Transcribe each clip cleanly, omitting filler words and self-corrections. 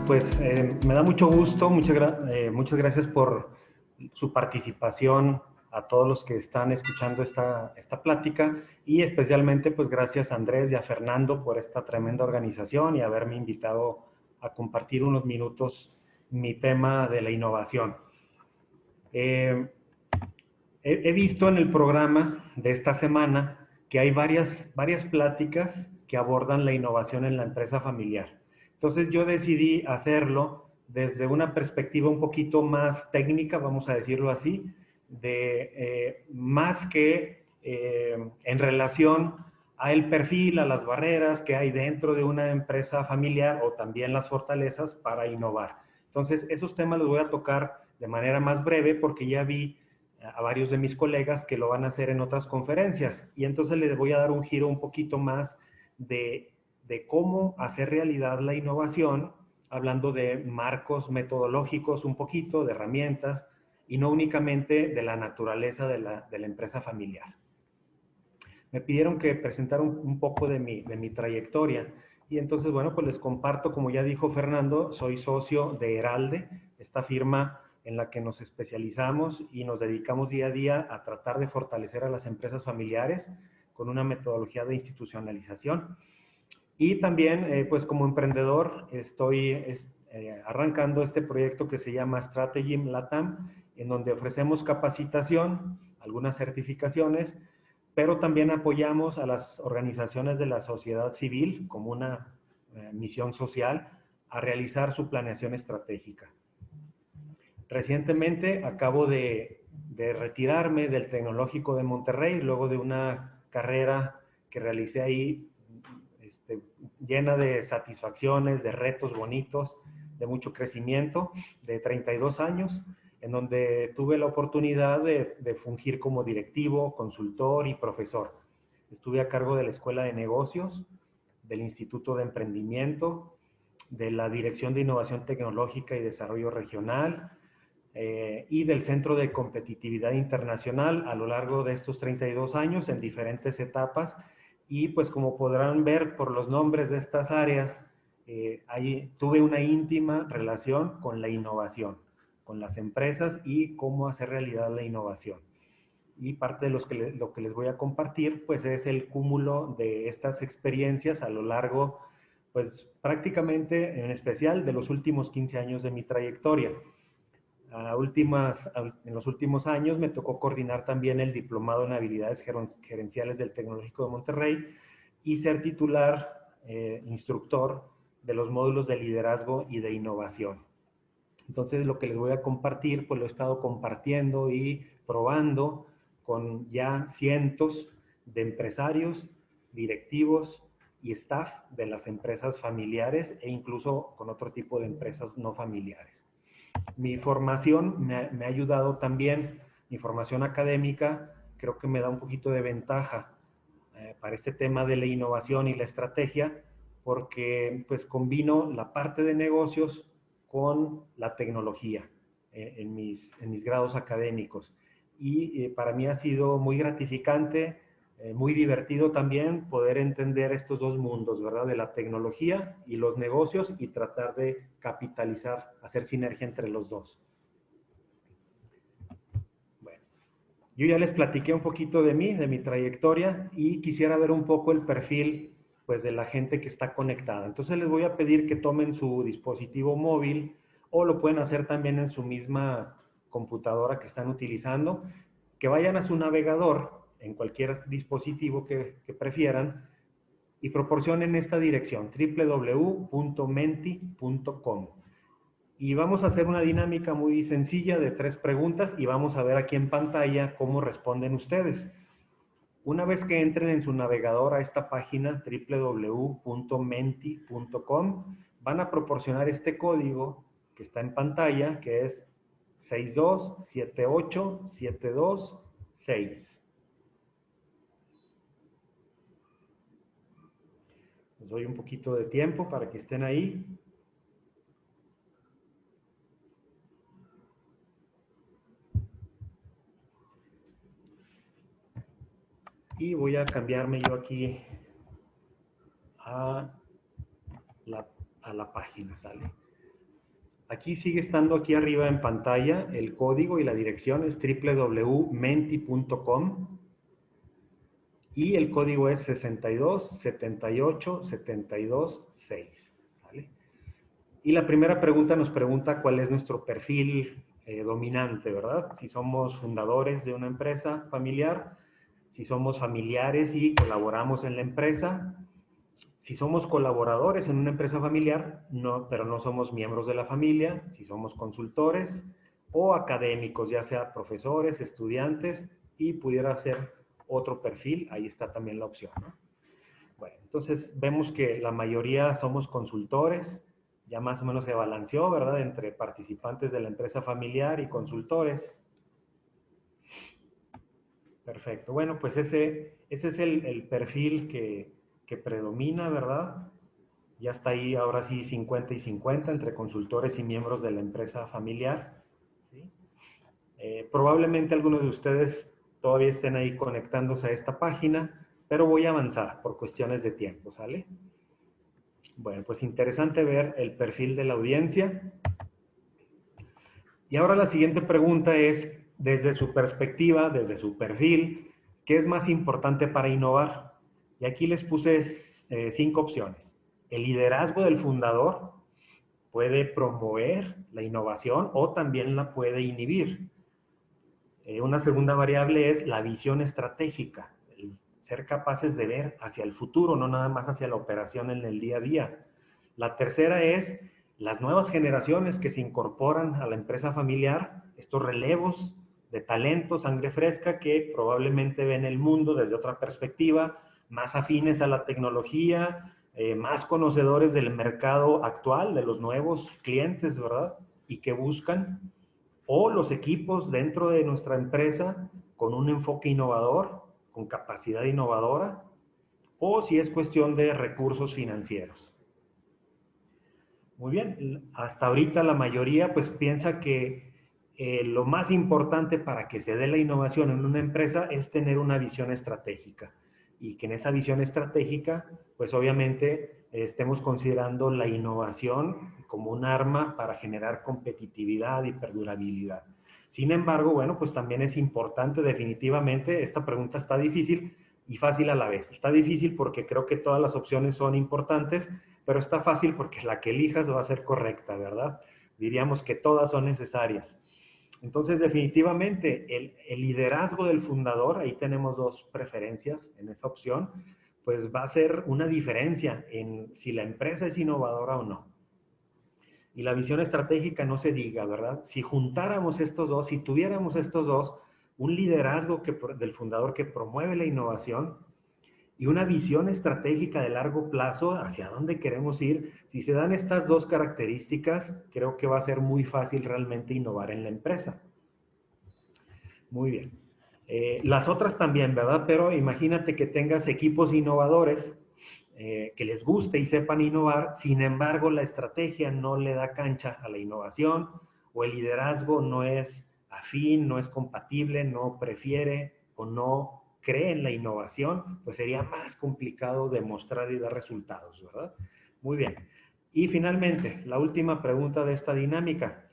Pues me da mucho gusto, muchas gracias por su participación a todos los que están escuchando esta plática y especialmente pues gracias a Andrés y a Fernando por esta tremenda organización y haberme invitado a compartir unos minutos mi tema de la innovación. He visto en el programa de esta semana que hay varias pláticas que abordan la innovación en la empresa familiar. Entonces yo decidí hacerlo desde una perspectiva un poquito más técnica, vamos a decirlo así, más que en relación a el perfil, a las barreras que hay dentro de una empresa familiar o también las fortalezas para innovar. Entonces esos temas los voy a tocar de manera más breve porque ya vi a varios de mis colegas que lo van a hacer en otras conferencias y entonces les voy a dar un giro un poquito más de cómo hacer realidad la innovación, hablando de marcos metodológicos un poquito, de herramientas y no únicamente de la naturaleza de la empresa familiar. Me pidieron que presentara un poco de mi trayectoria y entonces, bueno, pues les comparto, como ya dijo Fernando, soy socio de Heralde, esta firma en la que nos especializamos y nos dedicamos día a día a tratar de fortalecer a las empresas familiares con una metodología de institucionalización. Y también, pues como emprendedor, estoy arrancando este proyecto que se llama Strategy LATAM, en donde ofrecemos capacitación, algunas certificaciones, pero también apoyamos a las organizaciones de la sociedad civil como una misión social a realizar su planeación estratégica. Recientemente acabo de retirarme del Tecnológico de Monterrey, luego de una carrera que realicé ahí llena de satisfacciones, de retos bonitos, de mucho crecimiento, de 32 años, en donde tuve la oportunidad de fungir como directivo, consultor y profesor. Estuve a cargo de la Escuela de Negocios, del Instituto de Emprendimiento, de la Dirección de Innovación Tecnológica y Desarrollo Regional, y del Centro de Competitividad Internacional a lo largo de estos 32 años en diferentes etapas. Y pues como podrán ver por los nombres de estas áreas, ahí tuve una íntima relación con la innovación, con las empresas y cómo hacer realidad la innovación. Y parte de lo que les voy a compartir pues es el cúmulo de estas experiencias a lo largo, pues prácticamente en especial de los últimos 15 años de mi trayectoria. En los últimos años me tocó coordinar también el diplomado en habilidades gerenciales del Tecnológico de Monterrey y ser titular, instructor de los módulos de liderazgo y de innovación. Entonces lo que les voy a compartir, pues lo he estado compartiendo y probando con ya cientos de empresarios, directivos y staff de las empresas familiares e incluso con otro tipo de empresas no familiares. Mi formación me ha ayudado también, mi formación académica creo que me da un poquito de ventaja para este tema de la innovación y la estrategia, porque pues combino la parte de negocios con la tecnología en mis grados académicos. Y para mí ha sido muy gratificante, muy divertido también poder entender estos dos mundos, ¿verdad? De la tecnología y los negocios y tratar de capitalizar, hacer sinergia entre los dos. Bueno, yo ya les platiqué un poquito de mí, de mi trayectoria y quisiera ver un poco el perfil pues de la gente que está conectada. Entonces les voy a pedir que tomen su dispositivo móvil o lo pueden hacer también en su misma computadora que están utilizando, que vayan a su navegador en cualquier dispositivo que prefieran y proporcionen esta dirección www.menti.com. Y vamos a hacer una dinámica muy sencilla de 3 preguntas y vamos a ver aquí en pantalla cómo responden ustedes. Una vez que entren en su navegador a esta página www.menti.com, van a proporcionar este código que está en pantalla, que es 6278726. Les doy un poquito de tiempo para que estén ahí. Y voy a cambiarme yo aquí a la página, ¿sale? Aquí sigue estando aquí arriba en pantalla el código y la dirección es www.menti.com y el código es 6278726. ¿Sale? Y la primera pregunta nos pregunta cuál es nuestro perfil dominante, ¿verdad? Si somos fundadores de una empresa familiar, si somos familiares y colaboramos en la empresa, si somos colaboradores en una empresa familiar, no, pero no somos miembros de la familia, si somos consultores o académicos, ya sea profesores, estudiantes, y pudiera ser otro perfil, ahí está también la opción, ¿no? Bueno, entonces vemos que la mayoría somos consultores, ya más o menos se balanceó, ¿verdad?, entre participantes de la empresa familiar y consultores. Perfecto. Bueno, pues ese es el perfil que predomina, ¿verdad? Ya está ahí ahora sí 50 y 50 entre consultores y miembros de la empresa familiar. ¿Sí? Probablemente algunos de ustedes todavía estén ahí conectándose a esta página, pero voy a avanzar por cuestiones de tiempo, ¿sale? Bueno, pues interesante ver el perfil de la audiencia. Y ahora la siguiente pregunta es, desde su perspectiva, desde su perfil, ¿qué es más importante para innovar? Y aquí les puse 5 opciones. El liderazgo del fundador puede promover la innovación o también la puede inhibir. Una segunda variable es la visión estratégica, el ser capaces de ver hacia el futuro, no nada más hacia la operación en el día a día. La tercera es las nuevas generaciones que se incorporan a la empresa familiar, estos relevos de talento, sangre fresca, que probablemente ven el mundo desde otra perspectiva, más afines a la tecnología, más conocedores del mercado actual, de los nuevos clientes, ¿verdad? Y que buscan, o los equipos dentro de nuestra empresa con un enfoque innovador, con capacidad innovadora, o si es cuestión de recursos financieros. Muy bien, hasta ahorita la mayoría pues piensa que lo más importante para que se dé la innovación en una empresa es tener una visión estratégica y que en esa visión estratégica pues obviamente estemos considerando la innovación como un arma para generar competitividad y perdurabilidad. Sin embargo, bueno, pues también es importante definitivamente, esta pregunta está difícil y fácil a la vez. Está difícil porque creo que todas las opciones son importantes, pero está fácil porque la que elijas va a ser correcta, ¿verdad? Diríamos que todas son necesarias. Entonces, definitivamente, el liderazgo del fundador, ahí tenemos dos preferencias en esa opción, pues va a ser una diferencia en si la empresa es innovadora o no. Y la visión estratégica no se diga, ¿verdad? Si juntáramos estos dos, si tuviéramos estos dos, un liderazgo del fundador que promueve la innovación, y una visión estratégica de largo plazo hacia dónde queremos ir, si se dan estas dos características, creo que va a ser muy fácil realmente innovar en la empresa. Muy bien. Las otras también, ¿verdad? Pero imagínate que tengas equipos innovadores que les guste y sepan innovar, sin embargo la estrategia no le da cancha a la innovación o el liderazgo no es afín, no es compatible, no prefiere o no cree en la innovación, pues sería más complicado demostrar y dar resultados, ¿verdad? Muy bien. Y finalmente, la última pregunta de esta dinámica.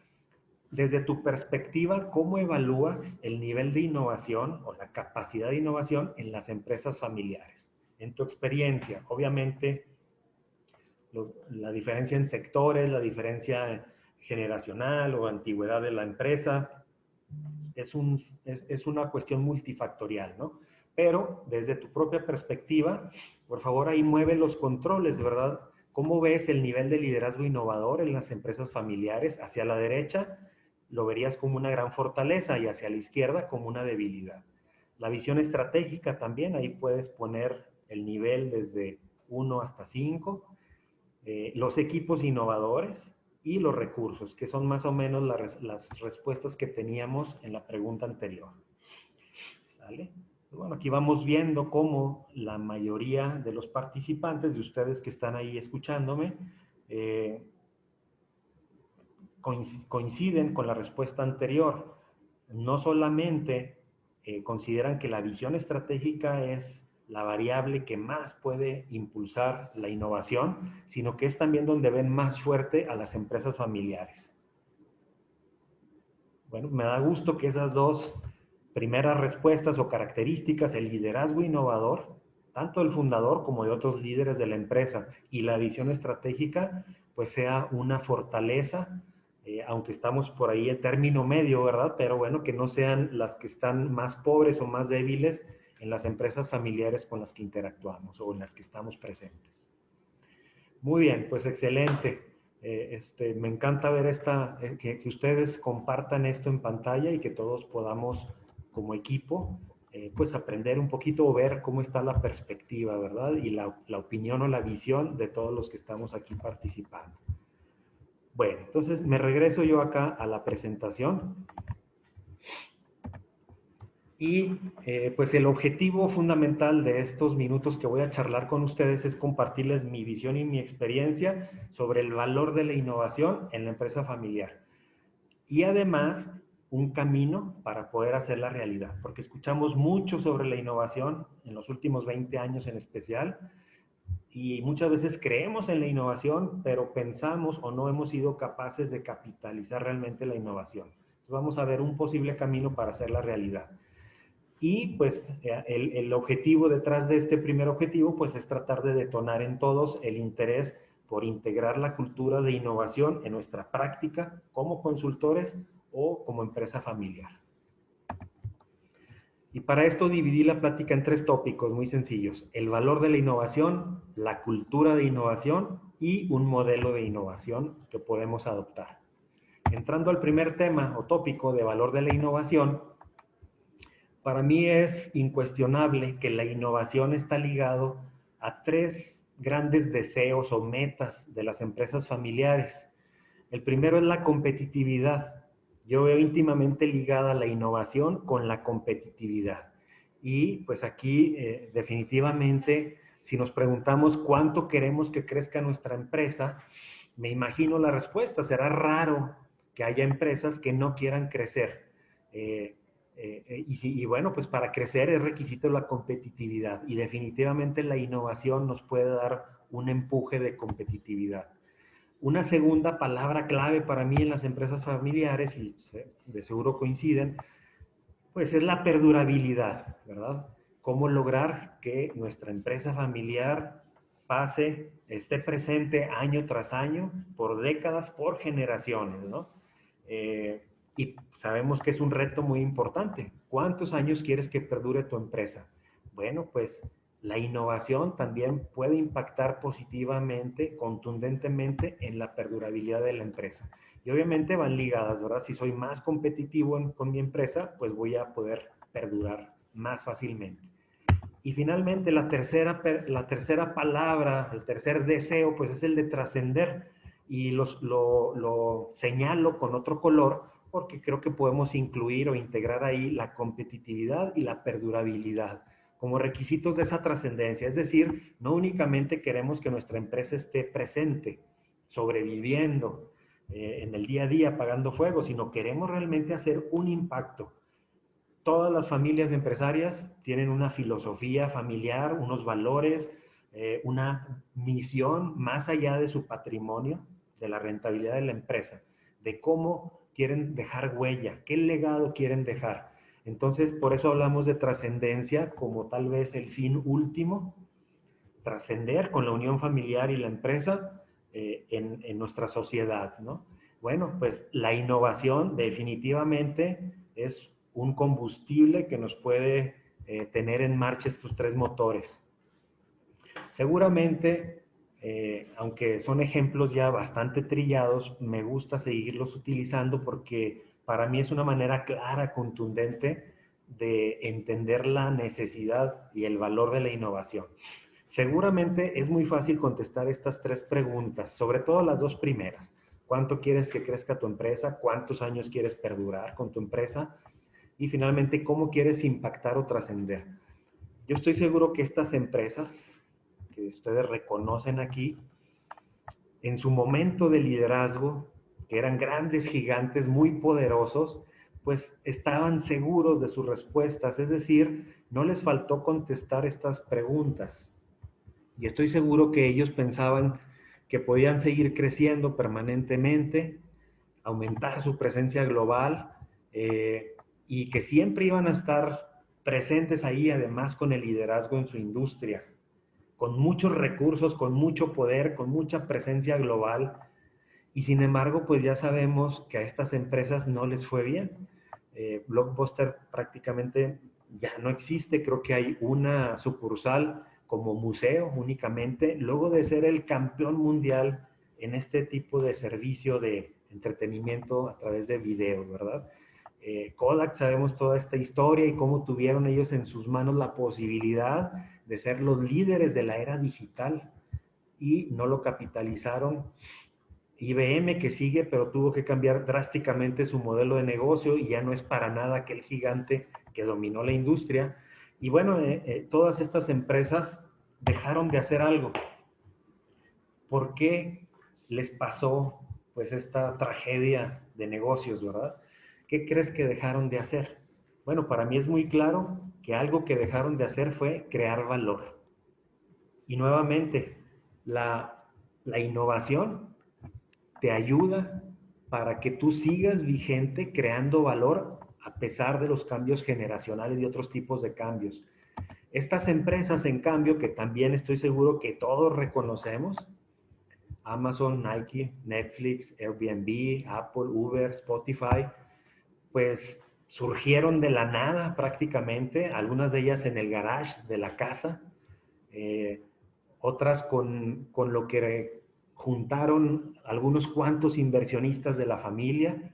Desde tu perspectiva, ¿cómo evalúas el nivel de innovación o la capacidad de innovación en las empresas familiares? En tu experiencia, obviamente, la diferencia en sectores, la diferencia generacional o antigüedad de la empresa, es una cuestión multifactorial, ¿no? Pero desde tu propia perspectiva, por favor, ahí mueve los controles, ¿verdad? ¿Cómo ves el nivel de liderazgo innovador en las empresas familiares? Hacia la derecha lo verías como una gran fortaleza y hacia la izquierda como una debilidad. La visión estratégica también, ahí puedes poner el nivel desde 1 hasta 5. Los equipos innovadores y los recursos, que son más o menos las respuestas que teníamos en la pregunta anterior. ¿Sale? Bueno, aquí vamos viendo cómo la mayoría de los participantes, de ustedes que están ahí escuchándome, coinciden con la respuesta anterior. No solamente consideran que la visión estratégica es la variable que más puede impulsar la innovación, sino que es también donde ven más fuerte a las empresas familiares. Bueno, me da gusto que esas dos primeras respuestas o características, el liderazgo innovador, tanto del fundador como de otros líderes de la empresa, y la visión estratégica, pues sea una fortaleza, aunque estamos por ahí en término medio, ¿verdad? Pero bueno, que no sean las que están más pobres o más débiles en las empresas familiares con las que interactuamos o en las que estamos presentes. Muy bien, pues excelente. Me encanta ver que ustedes compartan esto en pantalla y que todos podamos, como equipo, pues aprender un poquito o ver cómo está la perspectiva, ¿verdad? Y la opinión o la visión de todos los que estamos aquí participando. Bueno, entonces me regreso yo acá a la presentación. Y pues el objetivo fundamental de estos minutos que voy a charlar con ustedes es compartirles mi visión y mi experiencia sobre el valor de la innovación en la empresa familiar. Y además, un camino para poder hacerla realidad, porque escuchamos mucho sobre la innovación en los últimos 20 años en especial, y muchas veces creemos en la innovación, pero pensamos o no hemos sido capaces de capitalizar realmente la innovación. Entonces vamos a ver un posible camino para hacerla realidad. Y pues el objetivo detrás de este primer objetivo pues es tratar de detonar en todos el interés por integrar la cultura de innovación en nuestra práctica como consultores o como empresa familiar. Y para esto dividí la plática en tres tópicos muy sencillos: el valor de la innovación, la cultura de innovación y un modelo de innovación que podemos adoptar. Entrando al primer tema o tópico de valor de la innovación, para mí es incuestionable que la innovación está ligado a tres grandes deseos o metas de las empresas familiares. El primero es la competitividad. Yo veo íntimamente ligada la innovación con la competitividad. Y pues aquí definitivamente, si nos preguntamos cuánto queremos que crezca nuestra empresa, me imagino la respuesta. Será raro que haya empresas que no quieran crecer. Y bueno, pues para crecer es requisito la competitividad, y definitivamente la innovación nos puede dar un empuje de competitividad. Una segunda palabra clave para mí en las empresas familiares, y de seguro coinciden, pues es la perdurabilidad, ¿verdad? Cómo lograr que nuestra empresa familiar esté presente año tras año, por décadas, por generaciones, ¿no? Y sabemos que es un reto muy importante. ¿Cuántos años quieres que perdure tu empresa? Bueno, pues la innovación también puede impactar positivamente, contundentemente, en la perdurabilidad de la empresa. Y obviamente van ligadas, ¿verdad? Si soy más competitivo con mi empresa, pues voy a poder perdurar más fácilmente. Y finalmente la tercera palabra, el tercer deseo, pues es el de trascender. Y lo señalo con otro color porque creo que podemos incluir o integrar ahí la competitividad y la perdurabilidad como requisitos de esa trascendencia. Es decir, no únicamente queremos que nuestra empresa esté presente, sobreviviendo en el día a día, apagando fuego, sino queremos realmente hacer un impacto. Todas las familias empresarias tienen una filosofía familiar, unos valores, una misión más allá de su patrimonio, de la rentabilidad de la empresa, de cómo quieren dejar huella, qué legado quieren dejar. Entonces, por eso hablamos de trascendencia como tal vez el fin último, trascender con la unión familiar y la empresa en nuestra sociedad, ¿no? Bueno, pues la innovación definitivamente es un combustible que nos puede tener en marcha estos tres motores. Seguramente, aunque son ejemplos ya bastante trillados, me gusta seguirlos utilizando porque para mí es una manera clara, contundente de entender la necesidad y el valor de la innovación. Seguramente es muy fácil contestar estas tres preguntas, sobre todo las dos primeras. ¿Cuánto quieres que crezca tu empresa? ¿Cuántos años quieres perdurar con tu empresa? Y finalmente, ¿cómo quieres impactar o trascender? Yo estoy seguro que estas empresas que ustedes reconocen aquí, en su momento de liderazgo, que eran grandes gigantes muy poderosos, pues estaban seguros de sus respuestas, es decir, no les faltó contestar estas preguntas. Y estoy seguro que ellos pensaban que podían seguir creciendo permanentemente, aumentar su presencia global y que siempre iban a estar presentes ahí, además con el liderazgo en su industria, con muchos recursos, con mucho poder, con mucha presencia global. Y sin embargo, pues ya sabemos que a estas empresas no les fue bien. Blockbuster prácticamente ya no existe, creo que hay una sucursal como museo únicamente, luego de ser el campeón mundial en este tipo de servicio de entretenimiento a través de videos, ¿verdad? Kodak, sabemos toda esta historia y cómo tuvieron ellos en sus manos la posibilidad de ser los líderes de la era digital y no lo capitalizaron. IBM que sigue, pero tuvo que cambiar drásticamente su modelo de negocio y ya no es para nada aquel gigante que dominó la industria. Y bueno, todas estas empresas dejaron de hacer algo. ¿Por qué les pasó pues esta tragedia de negocios, verdad? ¿Qué crees que dejaron de hacer? Bueno, para mí es muy claro que algo que dejaron de hacer fue crear valor. Y nuevamente, la innovación te ayuda para que tú sigas vigente creando valor a pesar de los cambios generacionales y otros tipos de cambios. Estas empresas, en cambio, que también estoy seguro que todos reconocemos, Amazon, Nike, Netflix, Airbnb, Apple, Uber, Spotify, pues surgieron de la nada prácticamente, algunas de ellas en el garage de la casa, eh, otras con lo que juntaron algunos cuantos inversionistas de la familia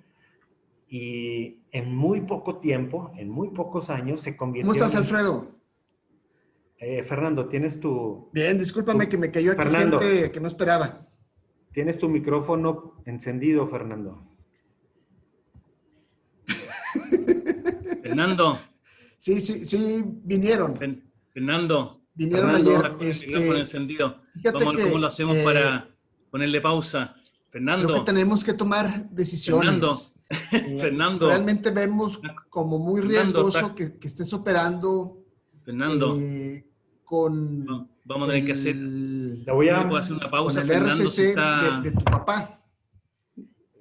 y en muy poco tiempo, en muy pocos años, se ¿Cómo convirtieron estás, en... Alfredo? Fernando, tienes Bien, discúlpame que me cayó aquí Fernando, gente que no esperaba. tienes tu micrófono encendido, Fernando. Fernando, Sí, sí, sí, vinieron. Fernando, Vinieron Fernando, ayer. estás con el micrófono encendido. Fíjate Vamos a ver cómo lo que hacemos para ponerle pausa. creo que Fernando, tenemos que tomar Fernando, decisiones. Fernando, Realmente vemos como muy Fernando, riesgoso que estés operando Fernando, eh, con vamos a tener que hacer, te voy ¿le puedo hacer una con pausa, el Fernando? Si RFC está, de tu papá.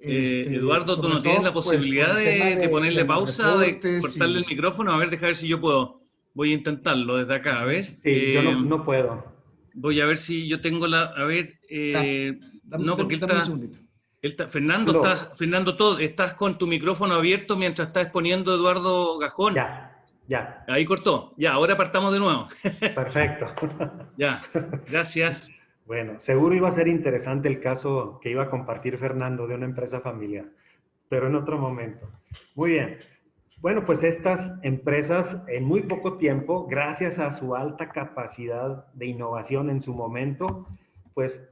Eduardo, ¿tú Sobre no tienes la todo, pues, por posibilidad el tema de de ponerle los pausa, de reportes cortarle el y... micrófono? A ver, dejar ver si yo puedo. Voy a intentarlo desde acá, a ver. sí, yo no puedo. Voy a ver si yo tengo la, a ver, no, porque Dame un segundito. Fernando, Fernando, estás con tu micrófono abierto mientras está exponiendo Eduardo Gajón. ya, Ahí cortó. Ya, ahora partamos de nuevo. perfecto. Ya, gracias. Bueno, seguro iba a ser interesante el caso que iba a compartir Fernando de una empresa familiar, pero en otro momento. Muy bien. Bueno, pues estas empresas en muy poco tiempo, gracias a su alta capacidad de innovación en su momento, pues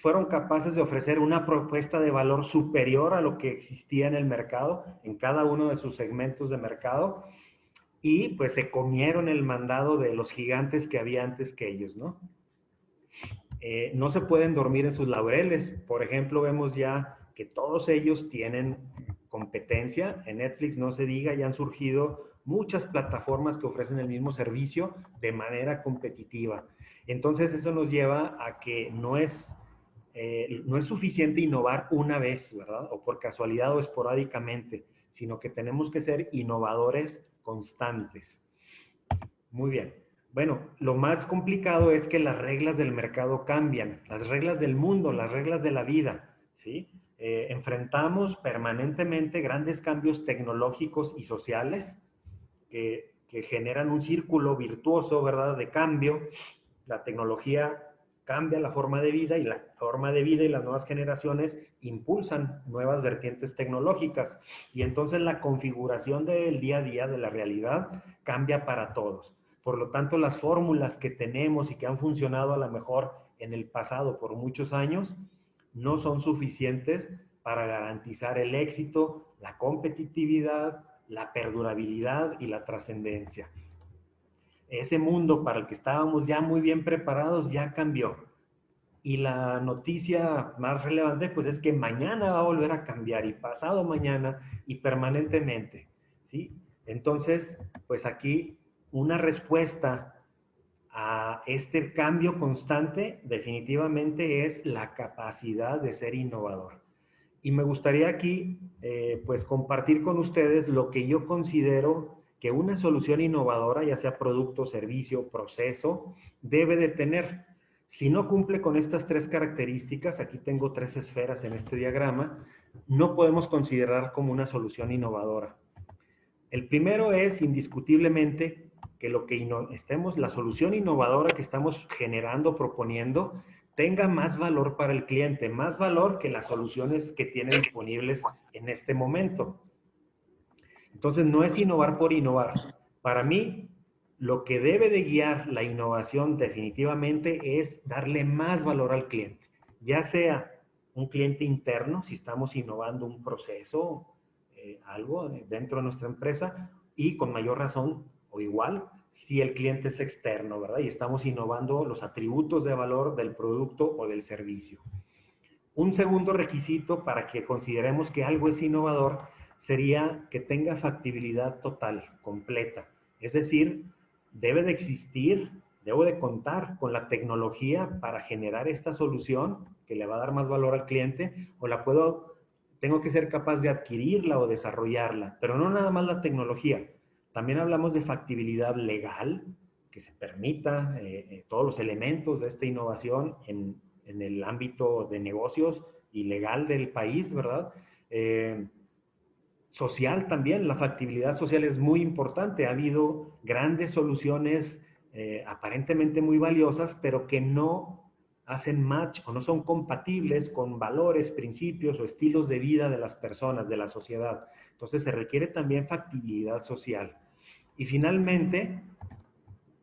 fueron capaces de ofrecer una propuesta de valor superior a lo que existía en el mercado, en cada uno de sus segmentos de mercado, y pues se comieron el mandado de los gigantes que había antes que ellos, ¿no? No se pueden dormir en sus laureles. Por ejemplo, vemos ya que todos ellos tienen competencia. En Netflix no se diga, ya han surgido muchas plataformas que ofrecen el mismo servicio de manera competitiva. Entonces eso nos lleva a que no es suficiente innovar una vez, ¿verdad? O por casualidad o esporádicamente, sino que tenemos que ser innovadores constantes. Muy bien. Bueno, lo más complicado es que las reglas del mercado cambian, las reglas del mundo, las reglas de la vida, ¿sí? Enfrentamos permanentemente grandes cambios tecnológicos y sociales que generan un círculo virtuoso, ¿verdad?, de cambio. La tecnología cambia la forma de vida y la forma de vida y las nuevas generaciones impulsan nuevas vertientes tecnológicas. Y entonces la configuración del día a día, de la realidad, cambia para todos. Por lo tanto, las fórmulas que tenemos y que han funcionado a lo mejor en el pasado por muchos años, no son suficientes para garantizar el éxito, la competitividad, la perdurabilidad y la trascendencia. Ese mundo para el que estábamos ya muy bien preparados ya cambió. Y la noticia más relevante pues es que mañana va a volver a cambiar y pasado mañana y permanentemente, ¿sí? Entonces, pues aquí una respuesta a este cambio constante definitivamente es la capacidad de ser innovador. Y me gustaría aquí, pues, compartir con ustedes lo que yo considero que una solución innovadora, ya sea producto, servicio, proceso, debe de tener. Si no cumple con estas tres características, aquí tengo tres esferas en este diagrama, no podemos considerar como una solución innovadora. El primero es indiscutiblemente que lo que la solución innovadora que estamos generando, proponiendo, tenga más valor para el cliente, más valor que las soluciones que tiene disponibles en este momento. Entonces, no es innovar por innovar. Para mí, lo que debe de guiar la innovación definitivamente es darle más valor al cliente, ya sea un cliente interno, si estamos innovando un proceso, algo dentro de nuestra empresa, y con mayor razón o igual si el cliente es externo, ¿verdad? Y estamos innovando los atributos de valor del producto o del servicio. Un segundo requisito para que consideremos que algo es innovador sería que tenga factibilidad total, completa. Es decir, debe de existir, debo de contar con la tecnología para generar esta solución que le va a dar más valor al cliente, o tengo que ser capaz de adquirirla o desarrollarla, pero no nada más la tecnología. También hablamos de factibilidad legal, que se permita todos los elementos de esta innovación en el ámbito de negocios y legal del país, ¿verdad? Social también, la factibilidad social es muy importante. Ha habido grandes soluciones aparentemente muy valiosas, pero que no hacen match o no son compatibles con valores, principios o estilos de vida de las personas, de la sociedad. Entonces se requiere también factibilidad social. Y finalmente,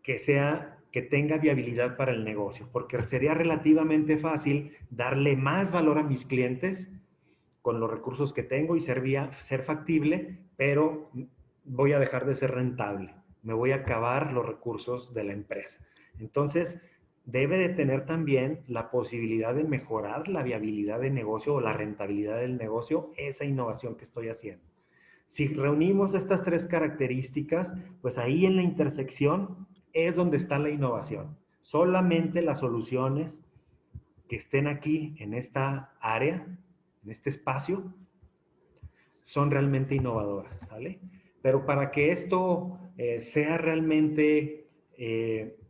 que tenga viabilidad para el negocio, porque sería relativamente fácil darle más valor a mis clientes con los recursos que tengo y ser factible, pero voy a dejar de ser rentable. Me voy a acabar los recursos de la empresa. Entonces, debe de tener también la posibilidad de mejorar la viabilidad del negocio o la rentabilidad del negocio, esa innovación que estoy haciendo. Si reunimos estas tres características, pues ahí en la intersección es donde está la innovación. Solamente las soluciones que estén aquí en esta área, en este espacio, son realmente innovadoras, ¿sale? Pero para que esto sea realmente,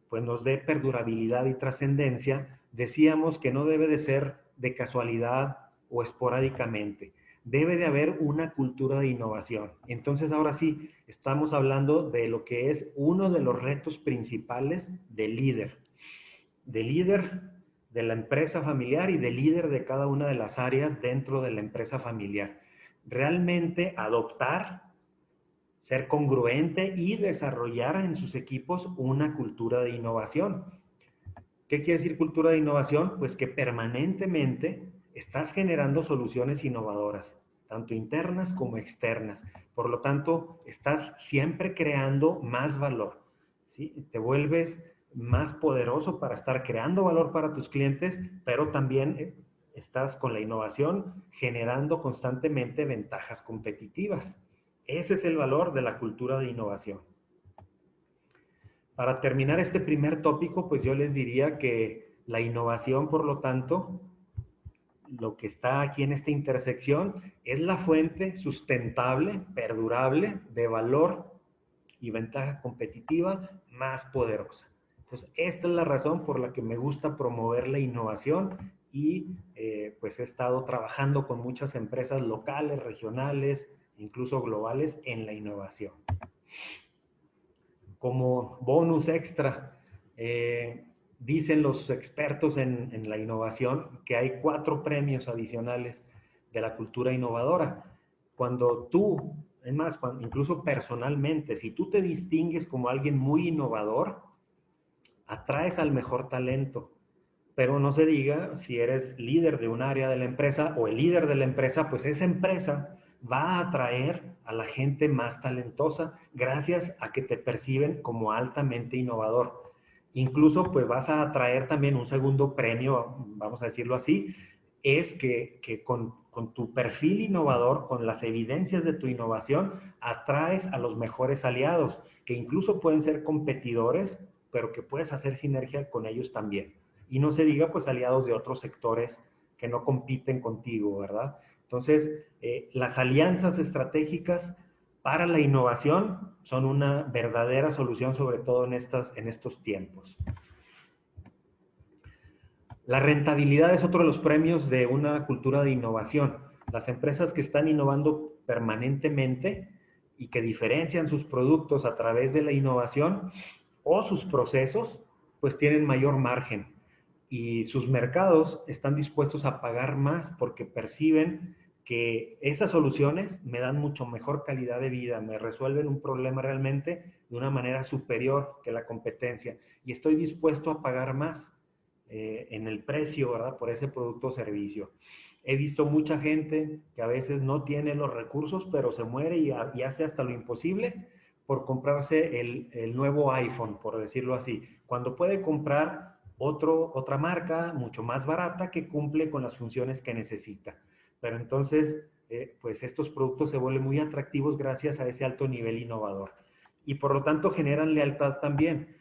pues nos dé perdurabilidad y trascendencia, decíamos que no debe de ser de casualidad o esporádicamente. Debe de haber una cultura de innovación. Entonces, ahora sí, estamos hablando de lo que es uno de los retos principales del líder de la empresa familiar y de líder de cada una de las áreas dentro de la empresa familiar. Realmente adoptar, ser congruente y desarrollar en sus equipos una cultura de innovación. ¿Qué quiere decir cultura de innovación? Pues que permanentemente estás generando soluciones innovadoras, tanto internas como externas. Por lo tanto, estás siempre creando más valor, ¿sí? Te vuelves más poderoso para estar creando valor para tus clientes, pero también estás con la innovación generando constantemente ventajas competitivas. Ese es el valor de la cultura de innovación. Para terminar este primer tópico, pues yo les diría que la innovación, por lo tanto, lo que está aquí en esta intersección es la fuente sustentable, perdurable, de valor y ventaja competitiva más poderosa. Entonces, esta es la razón por la que me gusta promover la innovación y pues he estado trabajando con muchas empresas locales, regionales, incluso globales en la innovación. Como bonus extra, dicen los expertos en la innovación que hay 4 premios adicionales de la cultura innovadora. Cuando tú, es más, incluso personalmente, si tú te distingues como alguien muy innovador, atraes al mejor talento. Pero no se diga si eres líder de un área de la empresa o el líder de la empresa, pues esa empresa va a atraer a la gente más talentosa gracias a que te perciben como altamente innovador. Incluso pues vas a atraer también un segundo premio, vamos a decirlo así, es que con tu perfil innovador, con las evidencias de tu innovación, atraes a los mejores aliados, que incluso pueden ser competidores, pero que puedes hacer sinergia con ellos también. Y no se diga pues aliados de otros sectores que no compiten contigo, ¿verdad? Entonces, las alianzas estratégicas para la innovación son una verdadera solución, sobre todo en estos tiempos. La rentabilidad es otro de los premios de una cultura de innovación. Las empresas que están innovando permanentemente y que diferencian sus productos a través de la innovación o sus procesos, pues tienen mayor margen. Y sus mercados están dispuestos a pagar más porque perciben que esas soluciones me dan mucho mejor calidad de vida, me resuelven un problema realmente de una manera superior que la competencia. Y estoy dispuesto a pagar más en el precio, ¿verdad? Por ese producto o servicio. He visto mucha gente que a veces no tiene los recursos, pero se muere y hace hasta lo imposible por comprarse el nuevo iPhone, por decirlo así, cuando puede comprar otra marca mucho más barata que cumple con las funciones que necesita. Pero entonces, pues estos productos se vuelven muy atractivos gracias a ese alto nivel innovador. Y por lo tanto generan lealtad también.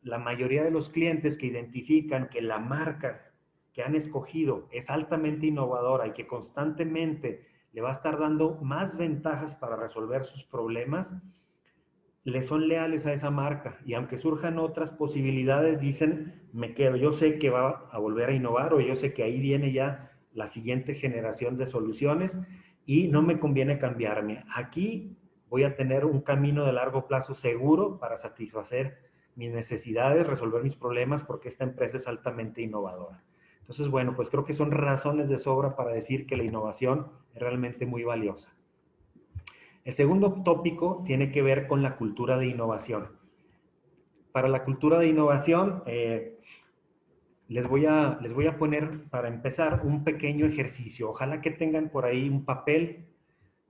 La mayoría de los clientes que identifican que la marca que han escogido es altamente innovadora y que constantemente le va a estar dando más ventajas para resolver sus problemas, le son leales a esa marca. Y aunque surjan otras posibilidades, dicen, me quedo, yo sé que va a volver a innovar o yo sé que ahí viene ya la siguiente generación de soluciones y no me conviene cambiarme. Aquí voy a tener un camino de largo plazo seguro para satisfacer mis necesidades, resolver mis problemas, porque esta empresa es altamente innovadora. Entonces, bueno, pues creo que son razones de sobra para decir que la innovación es realmente muy valiosa. El segundo tópico tiene que ver con la cultura de innovación. Para la cultura de innovación, les voy a poner, para empezar, un pequeño ejercicio. Ojalá que tengan por ahí un papel,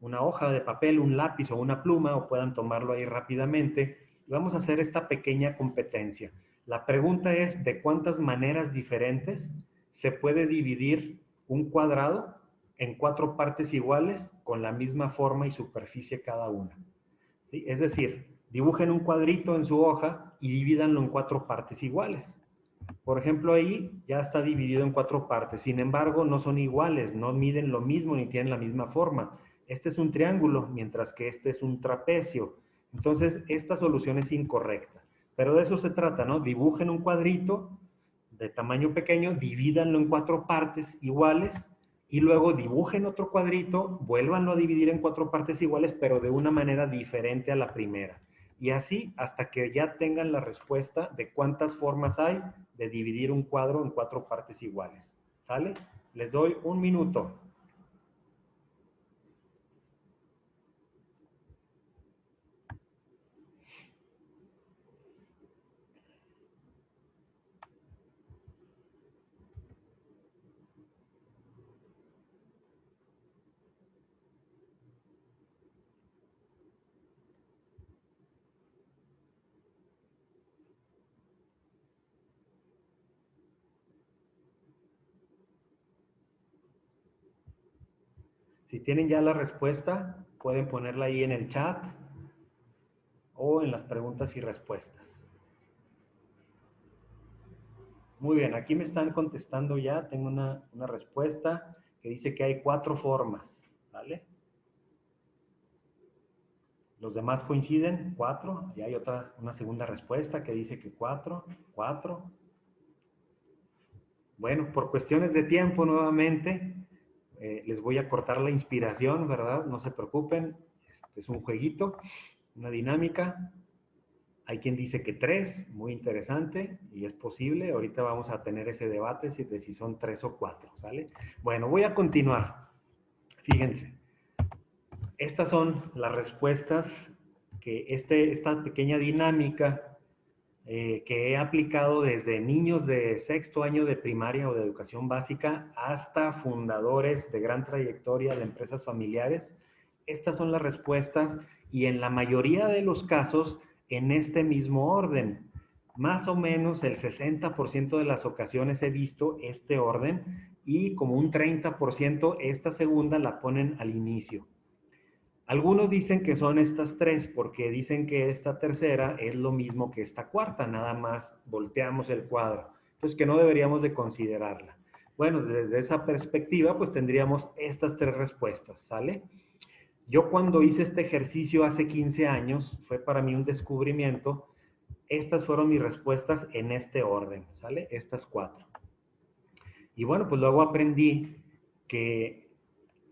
una hoja de papel, un lápiz o una pluma, o puedan tomarlo ahí rápidamente. Vamos a hacer esta pequeña competencia. La pregunta es, ¿de cuántas maneras diferentes se puede dividir un cuadrado en 4 partes iguales con la misma forma y superficie cada una? ¿Sí? Es decir, dibujen un cuadrito en su hoja y divídanlo en 4 partes iguales. Por ejemplo, ahí ya está dividido en 4 partes. Sin embargo, no son iguales, no miden lo mismo ni tienen la misma forma. Este es un triángulo, mientras que este es un trapecio. Entonces, esta solución es incorrecta. Pero de eso se trata, ¿no? Dibujen un cuadrito de tamaño pequeño, divídanlo en 4 partes iguales y luego dibujen otro cuadrito, vuélvanlo a dividir en 4 partes iguales, pero de una manera diferente a la primera. Y así hasta que ya tengan la respuesta de cuántas formas hay de dividir un cuadro en 4 partes iguales. ¿Sale? Les doy 1 minuto. Si tienen ya la respuesta, pueden ponerla ahí en el chat o en las preguntas y respuestas. Muy bien, aquí me están contestando ya. Tengo una respuesta que dice que hay 4 formas, ¿vale? Los demás coinciden, 4. Y hay una segunda respuesta que dice que 4. Bueno, por cuestiones de tiempo nuevamente, les voy a cortar la inspiración, ¿verdad? No se preocupen, es un jueguito, una dinámica. Hay quien dice que 3, muy interesante, y es posible. Ahorita vamos a tener ese debate de si son 3 o 4, ¿sale? Bueno, voy a continuar. Fíjense, estas son las respuestas que esta pequeña dinámica que he aplicado desde niños de 6º año de primaria o de educación básica hasta fundadores de gran trayectoria de empresas familiares. Estas son las respuestas y en la mayoría de los casos en este mismo orden. Más o menos el 60% de las ocasiones he visto este orden y como un 30% esta segunda la ponen al inicio. Algunos dicen que son estas 3 porque dicen que esta tercera es lo mismo que esta cuarta, nada más volteamos el cuadro. Entonces que no deberíamos de considerarla. Bueno, desde esa perspectiva, pues tendríamos estas tres respuestas, ¿sale? Yo cuando hice este ejercicio hace 15 años, fue para mí un descubrimiento. Estas fueron mis respuestas en este orden, ¿sale? Estas cuatro. Y bueno, pues luego aprendí que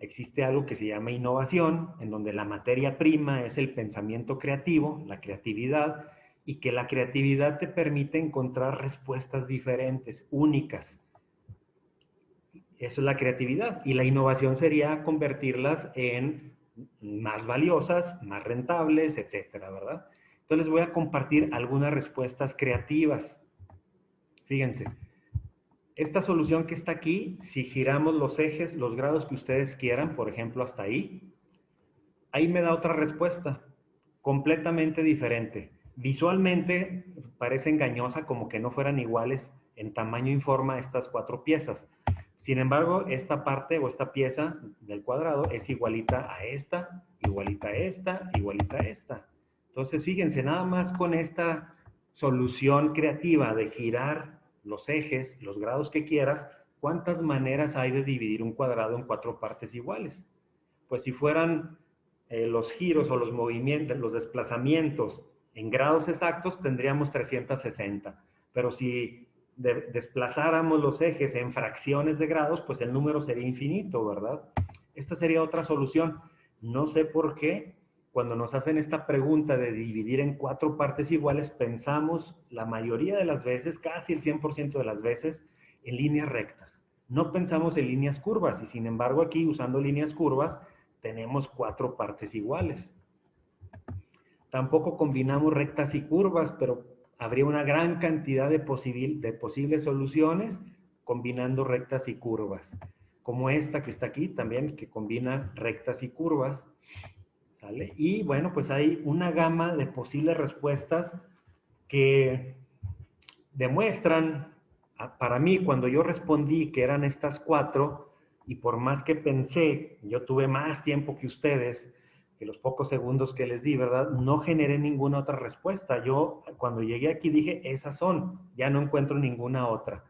existe algo que se llama innovación, en donde la materia prima es el pensamiento creativo, la creatividad, y que la creatividad te permite encontrar respuestas diferentes, únicas. Eso es la creatividad. Y la innovación sería convertirlas en más valiosas, más rentables, etcétera, ¿verdad? Entonces les voy a compartir algunas respuestas creativas. Fíjense, esta solución que está aquí, si giramos los ejes, los grados que ustedes quieran, por ejemplo, hasta ahí me da otra respuesta, completamente diferente. Visualmente parece engañosa, como que no fueran iguales en tamaño y forma estas cuatro piezas. Sin embargo, esta parte o esta pieza del cuadrado es igualita a esta, igualita a esta, igualita a esta. Entonces, fíjense, nada más con esta solución creativa de girar los ejes, los grados que quieras, ¿cuántas maneras hay de dividir un cuadrado en cuatro partes iguales? Pues si fueran los giros o los movimientos, los desplazamientos en grados exactos, tendríamos 360. Pero si desplazáramos los ejes en fracciones de grados, pues el número sería infinito, ¿verdad? Esta sería otra solución. No sé por qué, cuando nos hacen esta pregunta de dividir en cuatro partes iguales, pensamos la mayoría de las veces, casi el 100% de las veces, en líneas rectas. No pensamos en líneas curvas y sin embargo aquí, usando líneas curvas, tenemos cuatro partes iguales. Tampoco combinamos rectas y curvas, pero habría una gran cantidad de posibles soluciones combinando rectas y curvas. Como esta que está aquí también, que combina rectas y curvas. ¿Sale? Y bueno, pues hay una gama de posibles respuestas que demuestran, para mí, cuando yo respondí que eran estas cuatro, y por más que pensé, yo tuve más tiempo que ustedes, que los pocos segundos que les di, ¿verdad? No generé ninguna otra respuesta. Yo cuando llegué aquí dije, esas son, ya no encuentro ninguna otra.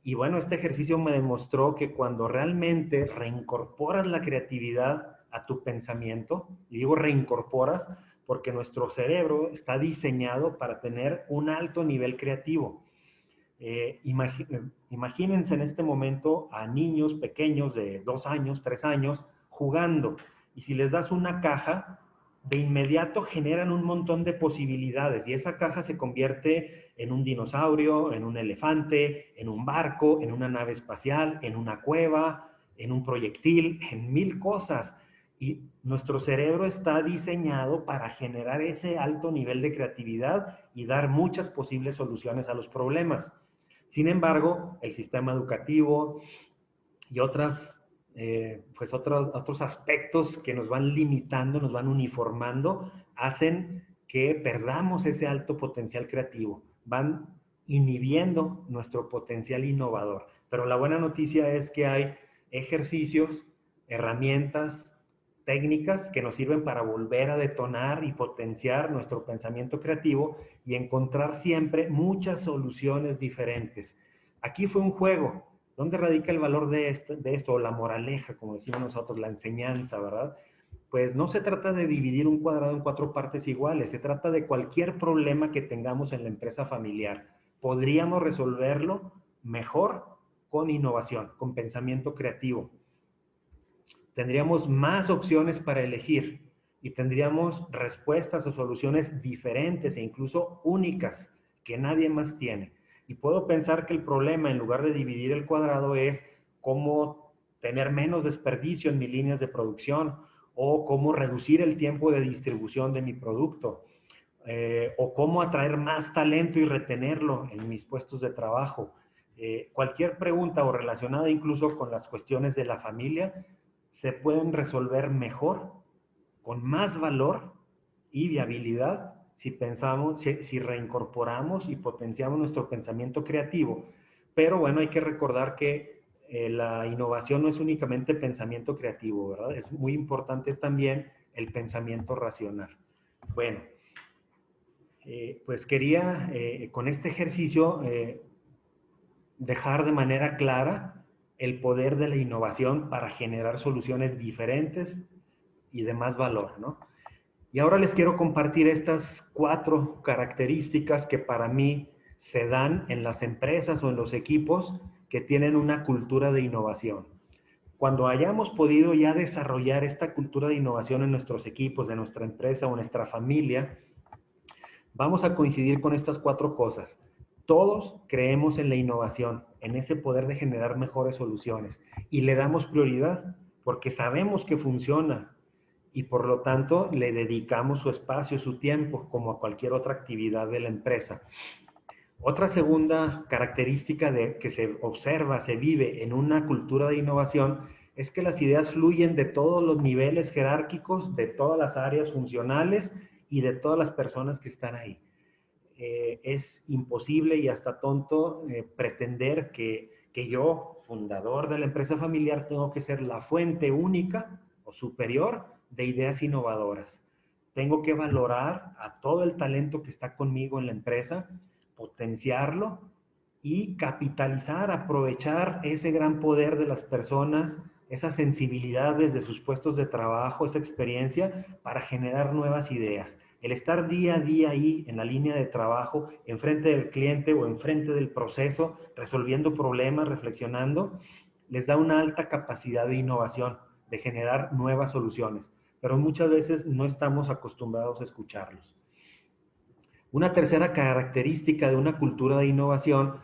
Y bueno, este ejercicio me demostró que cuando realmente reincorporas la creatividad a tu pensamiento, y digo reincorporas porque nuestro cerebro está diseñado para tener un alto nivel creativo. Imagínense en este momento a niños pequeños de 2 años, 3 años, jugando. Y si les das una caja, de inmediato generan un montón de posibilidades. Y esa caja se convierte en un dinosaurio, en un elefante, en un barco, en una nave espacial, en una cueva, en un proyectil, en 1000 cosas. Y nuestro cerebro está diseñado para generar ese alto nivel de creatividad y dar muchas posibles soluciones a los problemas. Sin embargo, el sistema educativo y otros aspectos que nos van limitando, nos van uniformando, hacen que perdamos ese alto potencial creativo. Van inhibiendo nuestro potencial innovador. Pero la buena noticia es que hay ejercicios, herramientas, técnicas que nos sirven para volver a detonar y potenciar nuestro pensamiento creativo y encontrar siempre muchas soluciones diferentes. Aquí fue un juego. ¿Dónde radica el valor de esto, o la moraleja, como decimos nosotros, la enseñanza, ¿verdad? Pues no se trata de dividir un cuadrado en cuatro partes iguales, se trata de cualquier problema que tengamos en la empresa familiar. Podríamos resolverlo mejor con innovación, con pensamiento creativo. Tendríamos más opciones para elegir y tendríamos respuestas o soluciones diferentes e incluso únicas que nadie más tiene. Y puedo pensar que el problema, en lugar de dividir el cuadrado, es cómo tener menos desperdicio en mis líneas de producción o cómo reducir el tiempo de distribución de mi producto o cómo atraer más talento y retenerlo en mis puestos de trabajo. Cualquier pregunta o relacionada incluso con las cuestiones de la familia se pueden resolver mejor, con más valor y viabilidad si pensamos, si reincorporamos y potenciamos nuestro pensamiento creativo. Pero bueno, hay que recordar que la innovación no es únicamente pensamiento creativo, ¿verdad? Es muy importante también el pensamiento racional. Bueno, pues quería con este ejercicio dejar de manera clara el poder de la innovación para generar soluciones diferentes y de más valor, ¿no? Y ahora les quiero compartir estas 4 características que para mí se dan en las empresas o en los equipos que tienen una cultura de innovación. Cuando hayamos podido ya desarrollar esta cultura de innovación en nuestros equipos, de nuestra empresa o nuestra familia, vamos a coincidir con estas 4 cosas. Todos creemos en la innovación, en ese poder de generar mejores soluciones y le damos prioridad porque sabemos que funciona y por lo tanto le dedicamos su espacio, su tiempo, como a cualquier otra actividad de la empresa. Otra segunda característica que se observa, se vive en una cultura de innovación es que las ideas fluyen de todos los niveles jerárquicos, de todas las áreas funcionales y de todas las personas que están ahí. Es imposible y hasta tonto pretender que yo, fundador de la empresa familiar, tengo que ser la fuente única o superior de ideas innovadoras. Tengo que valorar a todo el talento que está conmigo en la empresa, potenciarlo y capitalizar, aprovechar ese gran poder de las personas, esas sensibilidades de sus puestos de trabajo, esa experiencia para generar nuevas ideas. El estar día a día ahí en la línea de trabajo, enfrente del cliente o enfrente del proceso, resolviendo problemas, reflexionando, les da una alta capacidad de innovación, de generar nuevas soluciones, pero muchas veces no estamos acostumbrados a escucharlos. Una tercera característica de una cultura de innovación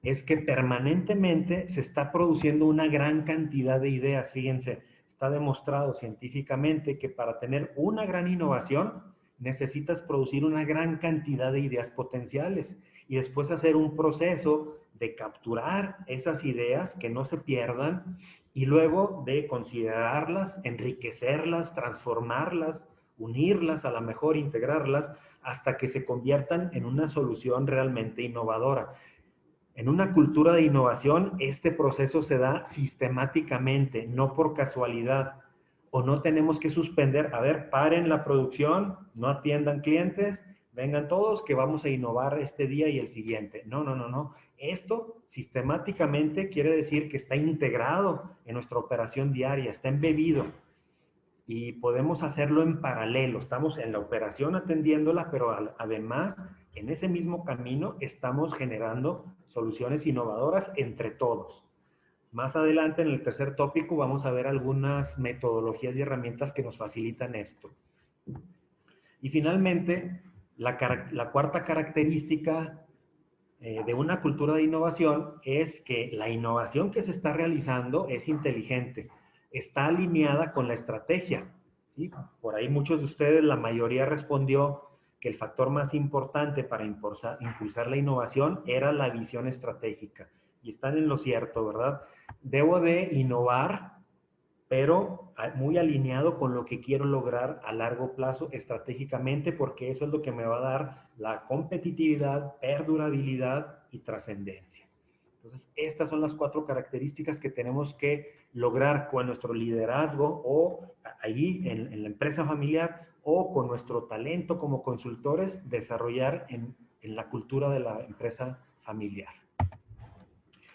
es que permanentemente se está produciendo una gran cantidad de ideas. Fíjense, está demostrado científicamente que para tener una gran innovación necesitas producir una gran cantidad de ideas potenciales y después hacer un proceso de capturar esas ideas que no se pierdan y luego de considerarlas, enriquecerlas, transformarlas, unirlas, a lo mejor integrarlas, hasta que se conviertan en una solución realmente innovadora. En una cultura de innovación, este proceso se da sistemáticamente, no por casualidad, o no tenemos que suspender, a ver, paren la producción, no atiendan clientes, vengan todos que vamos a innovar este día y el siguiente. No, no, no, no. Esto sistemáticamente quiere decir que está integrado en nuestra operación diaria, está embebido y podemos hacerlo en paralelo. Estamos en la operación atendiéndola, pero además en ese mismo camino estamos generando soluciones innovadoras entre todos. Más adelante en el tercer tópico vamos a ver algunas metodologías y herramientas que nos facilitan esto. Y finalmente, la cuarta característica de una cultura de innovación es que la innovación que se está realizando es inteligente, está alineada con la estrategia. ¿Sí? Por ahí muchos de ustedes, la mayoría respondió que el factor más importante para impulsar la innovación era la visión estratégica. Y están en lo cierto, ¿verdad? Debo de innovar, pero muy alineado con lo que quiero lograr a largo plazo estratégicamente, porque eso es lo que me va a dar la competitividad, perdurabilidad y trascendencia. Entonces, estas son las 4 características que tenemos que lograr con nuestro liderazgo o allí en la empresa familiar o con nuestro talento como consultores, desarrollar en la cultura de la empresa familiar.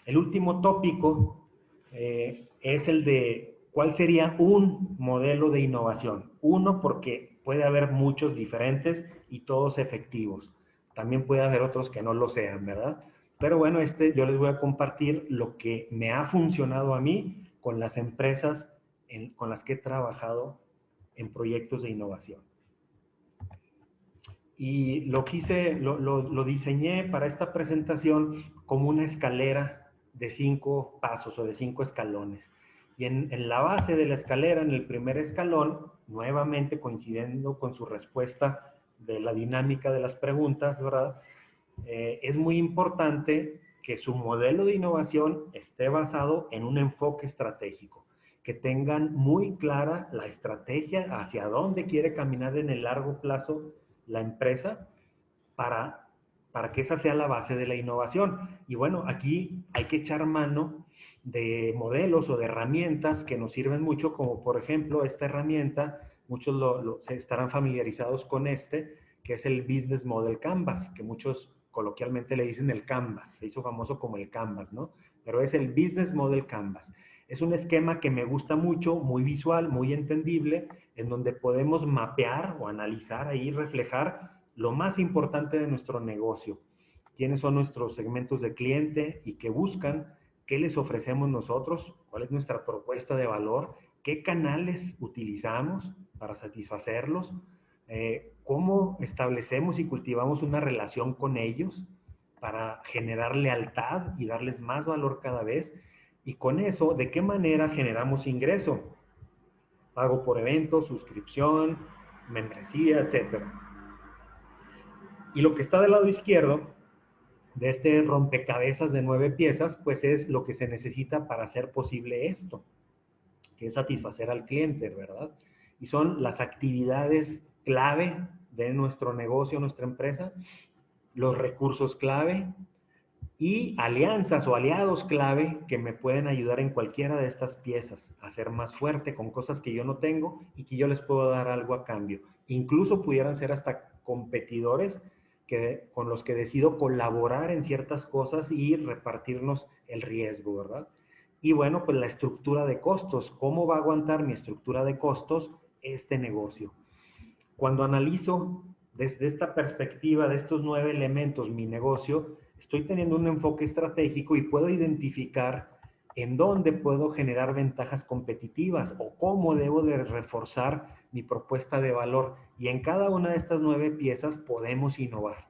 El último tópico es el de cuál sería un modelo de innovación. Uno, porque puede haber muchos diferentes y todos efectivos. También puede haber otros que no lo sean, ¿verdad? Pero bueno, yo les voy a compartir lo que me ha funcionado a mí con las empresas con las que he trabajado en proyectos de innovación. Y lo diseñé para esta presentación como una escalera de 5 pasos o de 5 escalones. Y en la base de la escalera, en el primer escalón, nuevamente coincidiendo con su respuesta de la dinámica de las preguntas, ¿verdad? Es muy importante que su modelo de innovación esté basado en un enfoque estratégico, que tengan muy clara la estrategia hacia dónde quiere caminar en el largo plazo la empresa para que esa sea la base de la innovación. Y bueno, aquí hay que echar mano de modelos o de herramientas que nos sirven mucho, como por ejemplo esta herramienta, muchos se estarán familiarizados con que es el Business Model Canvas, que muchos coloquialmente le dicen el Canvas, se hizo famoso como el Canvas, ¿no? Pero es el Business Model Canvas. Es un esquema que me gusta mucho, muy visual, muy entendible, en donde podemos mapear o analizar ahí, reflejar lo más importante de nuestro negocio. Quiénes son nuestros segmentos de cliente y qué buscan, qué les ofrecemos nosotros, cuál es nuestra propuesta de valor, qué canales utilizamos para satisfacerlos, cómo establecemos y cultivamos una relación con ellos para generar lealtad y darles más valor cada vez. Y con eso, ¿de qué manera generamos ingreso? Pago por evento, suscripción, membresía, etc. Y lo que está del lado izquierdo de este rompecabezas de 9 piezas, pues es lo que se necesita para hacer posible esto, que es satisfacer al cliente, ¿verdad? Y son las actividades clave de nuestro negocio, nuestra empresa, los recursos clave y alianzas o aliados clave que me pueden ayudar en cualquiera de estas piezas a ser más fuerte con cosas que yo no tengo y que yo les puedo dar algo a cambio. Incluso pudieran ser hasta competidores con los que decido colaborar en ciertas cosas y repartirnos el riesgo, ¿verdad? Y bueno, pues la estructura de costos. ¿Cómo va a aguantar mi estructura de costos este negocio? Cuando analizo desde esta perspectiva de estos 9 elementos mi negocio, estoy teniendo un enfoque estratégico y puedo identificar en dónde puedo generar ventajas competitivas o cómo debo de reforzar mi propuesta de valor. Y en cada una de estas 9 piezas podemos innovar.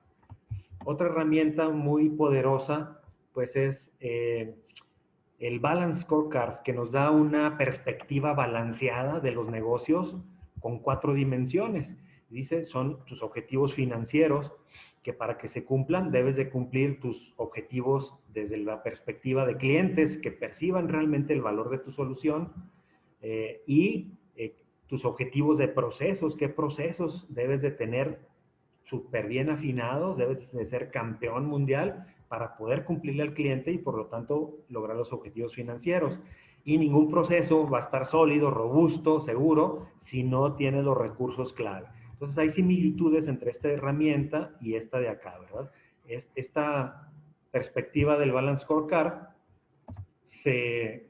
Otra herramienta muy poderosa, pues es el Balance Scorecard, que nos da una perspectiva balanceada de los negocios con 4 dimensiones. Dice, son tus objetivos financieros, que para que se cumplan debes de cumplir tus objetivos desde la perspectiva de clientes que perciban realmente el valor de tu solución y tus objetivos de procesos, qué procesos debes de tener súper bien afinados, debes de ser campeón mundial para poder cumplirle al cliente y por lo tanto lograr los objetivos financieros. Y ningún proceso va a estar sólido, robusto, seguro, si no tiene los recursos clave. Entonces hay similitudes entre esta herramienta y esta de acá, ¿verdad? Esta perspectiva del Balance Scorecard se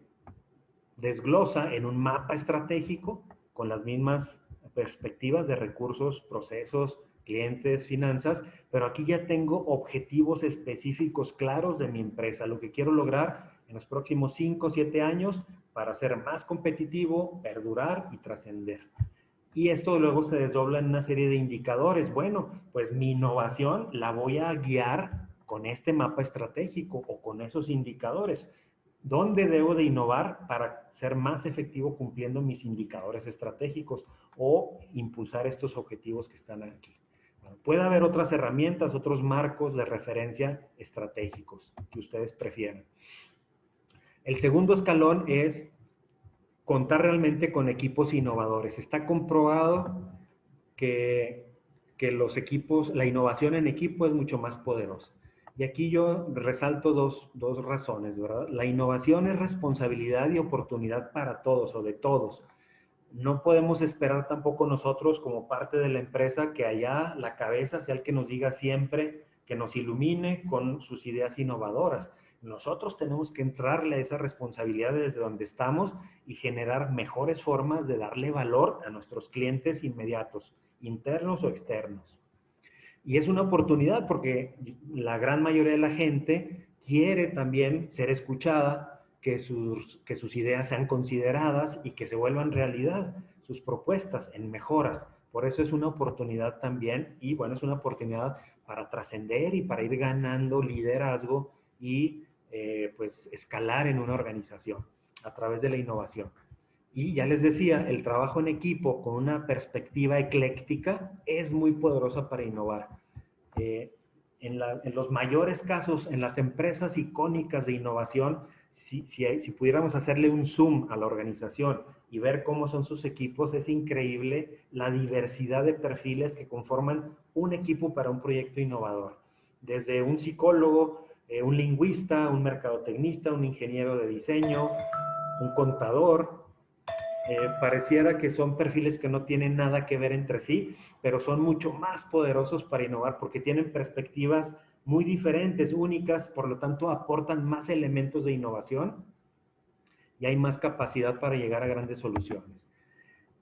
desglosa en un mapa estratégico con las mismas perspectivas de recursos, procesos, clientes, finanzas, pero aquí ya tengo objetivos específicos claros de mi empresa, lo que quiero lograr en los próximos 5 o 7 años para ser más competitivo, perdurar y trascender. Y esto luego se desdobla en una serie de indicadores. Bueno, pues mi innovación la voy a guiar con este mapa estratégico o con esos indicadores. ¿Dónde debo de innovar para ser más efectivo cumpliendo mis indicadores estratégicos o impulsar estos objetivos que están aquí? Bueno, puede haber otras herramientas, otros marcos de referencia estratégicos que ustedes prefieran. El segundo escalón es contar realmente con equipos innovadores. Está comprobado que los equipos, la innovación en equipo es mucho más poderosa. Y aquí yo resalto dos razones, ¿verdad? La innovación es responsabilidad y oportunidad para todos o de todos. No podemos esperar tampoco nosotros como parte de la empresa que allá la cabeza sea el que nos diga siempre, que nos ilumine con sus ideas innovadoras. Nosotros tenemos que entrarle a esa responsabilidad desde donde estamos y generar mejores formas de darle valor a nuestros clientes inmediatos, internos o externos. Y es una oportunidad porque la gran mayoría de la gente quiere también ser escuchada, que sus ideas sean consideradas y que se vuelvan realidad, sus propuestas en mejoras. Por eso es una oportunidad también y bueno, es una oportunidad para trascender y para ir ganando liderazgo y pues escalar en una organización a través de la innovación. Y ya les decía, el trabajo en equipo con una perspectiva ecléctica es muy poderosa para innovar. En los mayores casos, en las empresas icónicas de innovación, si pudiéramos hacerle un zoom a la organización y ver cómo son sus equipos, es increíble la diversidad de perfiles que conforman un equipo para un proyecto innovador. Desde un psicólogo, un lingüista, un mercadotecnista, un ingeniero de diseño, un contador. Pareciera que son perfiles que no tienen nada que ver entre sí, pero son mucho más poderosos para innovar porque tienen perspectivas muy diferentes, únicas, por lo tanto aportan más elementos de innovación y hay más capacidad para llegar a grandes soluciones.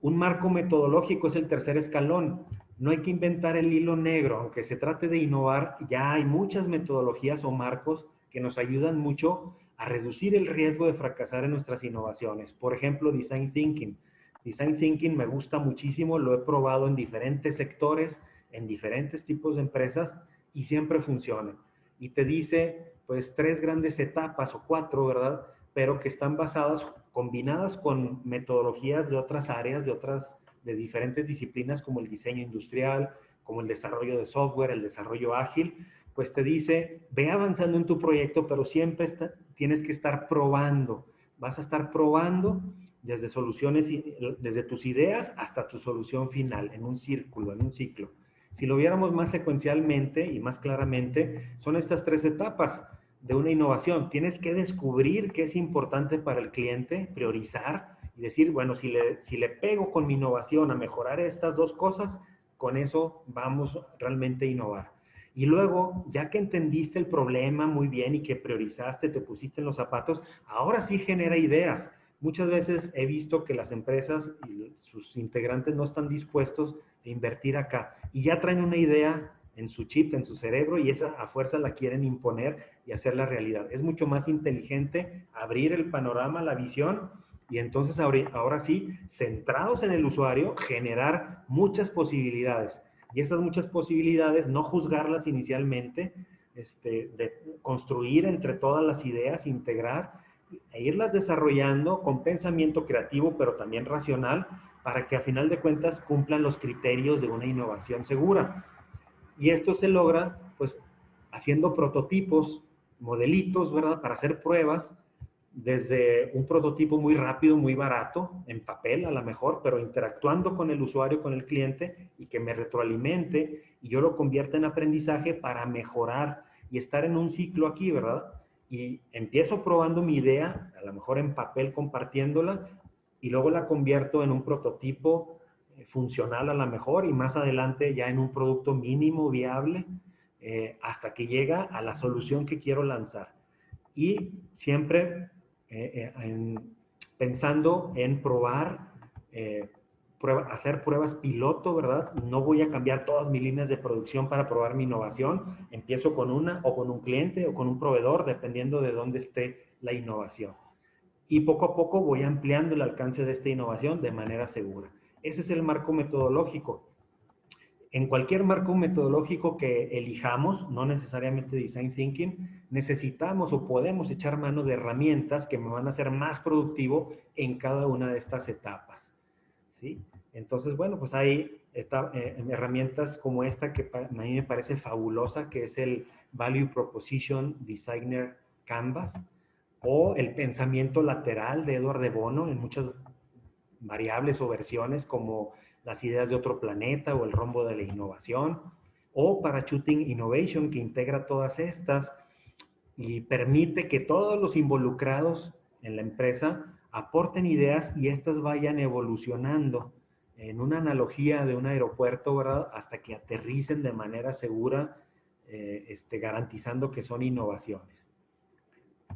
Un marco metodológico es el tercer escalón. No hay que inventar el hilo negro, aunque se trate de innovar, ya hay muchas metodologías o marcos que nos ayudan mucho a reducir el riesgo de fracasar en nuestras innovaciones. Por ejemplo, Design Thinking. Design Thinking me gusta muchísimo, lo he probado en diferentes sectores, en diferentes tipos de empresas y siempre funciona. Y te dice, pues, 3 grandes etapas o 4, ¿verdad? Pero que están basadas, combinadas con metodologías de otras áreas, de diferentes disciplinas como el diseño industrial, como el desarrollo de software, el desarrollo ágil, pues te dice, ve avanzando en tu proyecto, pero siempre tienes que estar probando. Vas a estar probando desde soluciones, desde tus ideas hasta tu solución final, en un círculo, en un ciclo. Si lo viéramos más secuencialmente y más claramente, son estas 3 etapas de una innovación. Tienes que descubrir qué es importante para el cliente, priorizar y decir, bueno, si le pego con mi innovación a mejorar estas 2 cosas, con eso vamos realmente a innovar. Y luego, ya que entendiste el problema muy bien y que priorizaste, te pusiste en los zapatos, ahora sí genera ideas. Muchas veces he visto que las empresas y sus integrantes no están dispuestos a invertir acá y ya traen una idea en su chip, en su cerebro, y esa a fuerza la quieren imponer y hacerla realidad. Es mucho más inteligente abrir el panorama, la visión, y entonces ahora sí, centrados en el usuario, generar muchas posibilidades. Y esas muchas posibilidades, no juzgarlas inicialmente, de construir entre todas las ideas, integrar, e irlas desarrollando con pensamiento creativo, pero también racional, para que a final de cuentas cumplan los criterios de una innovación segura. Y esto se logra, pues, haciendo prototipos, modelitos, ¿verdad? Para hacer pruebas, desde un prototipo muy rápido, muy barato, en papel a lo mejor, pero interactuando con el usuario, con el cliente, y que me retroalimente, y yo lo convierta en aprendizaje para mejorar y estar en un ciclo aquí, ¿verdad? Y empiezo probando mi idea, a lo mejor en papel compartiéndola, y luego la convierto en un prototipo funcional a lo mejor, y más adelante ya en un producto mínimo viable, hasta que llega a la solución que quiero lanzar. Y siempre pensando en probar, hacer pruebas piloto, ¿verdad? No voy a cambiar todas mis líneas de producción para probar mi innovación. Empiezo con una o con un cliente o con un proveedor, dependiendo de dónde esté la innovación. Y poco a poco voy ampliando el alcance de esta innovación de manera segura. Ese es el marco metodológico. En cualquier marco metodológico que elijamos, no necesariamente Design Thinking, necesitamos o podemos echar mano de herramientas que me van a hacer más productivo en cada una de estas etapas, ¿sí? Entonces, bueno, pues hay herramientas como esta que a mí me parece fabulosa, que es el Value Proposition Designer Canvas, o el pensamiento lateral de Edward de Bono en muchas variables o versiones, como las ideas de otro planeta o el rombo de la innovación, o Parachuting Innovation, que integra todas estas y permite que todos los involucrados en la empresa aporten ideas y estas vayan evolucionando en una analogía de un aeropuerto, ¿verdad? Hasta que aterricen de manera segura, garantizando que son innovaciones.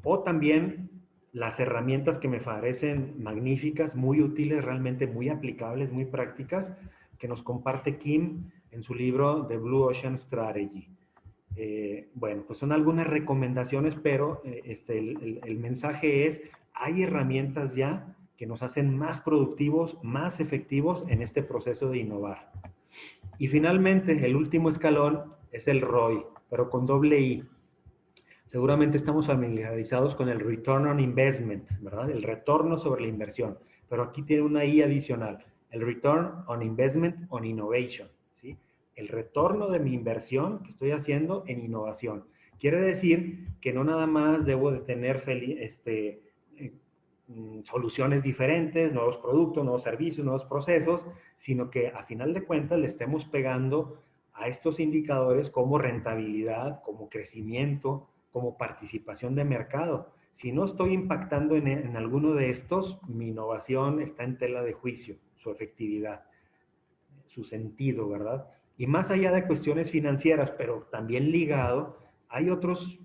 O también las herramientas que me parecen magníficas, muy útiles, realmente muy aplicables, muy prácticas, que nos comparte Kim en su libro The Blue Ocean Strategy. Bueno, pues son algunas recomendaciones, pero el mensaje es, hay herramientas ya que nos hacen más productivos, más efectivos en este proceso de innovar. Y finalmente, el último escalón es el ROI, pero con doble I. Seguramente estamos familiarizados con el Return on Investment, ¿verdad? El retorno sobre la inversión. Pero aquí tiene una I adicional, el Return on Investment on Innovation, ¿sí? El retorno de mi inversión que estoy haciendo en innovación. Quiere decir que no nada más debo de tener soluciones diferentes, nuevos productos, nuevos servicios, nuevos procesos, sino que a final de cuentas le estemos pegando a estos indicadores como rentabilidad, como crecimiento, como participación de mercado. Si no estoy impactando en alguno de estos, mi innovación está en tela de juicio, su efectividad, su sentido, ¿verdad? Y más allá de cuestiones financieras, pero también ligado, hay otros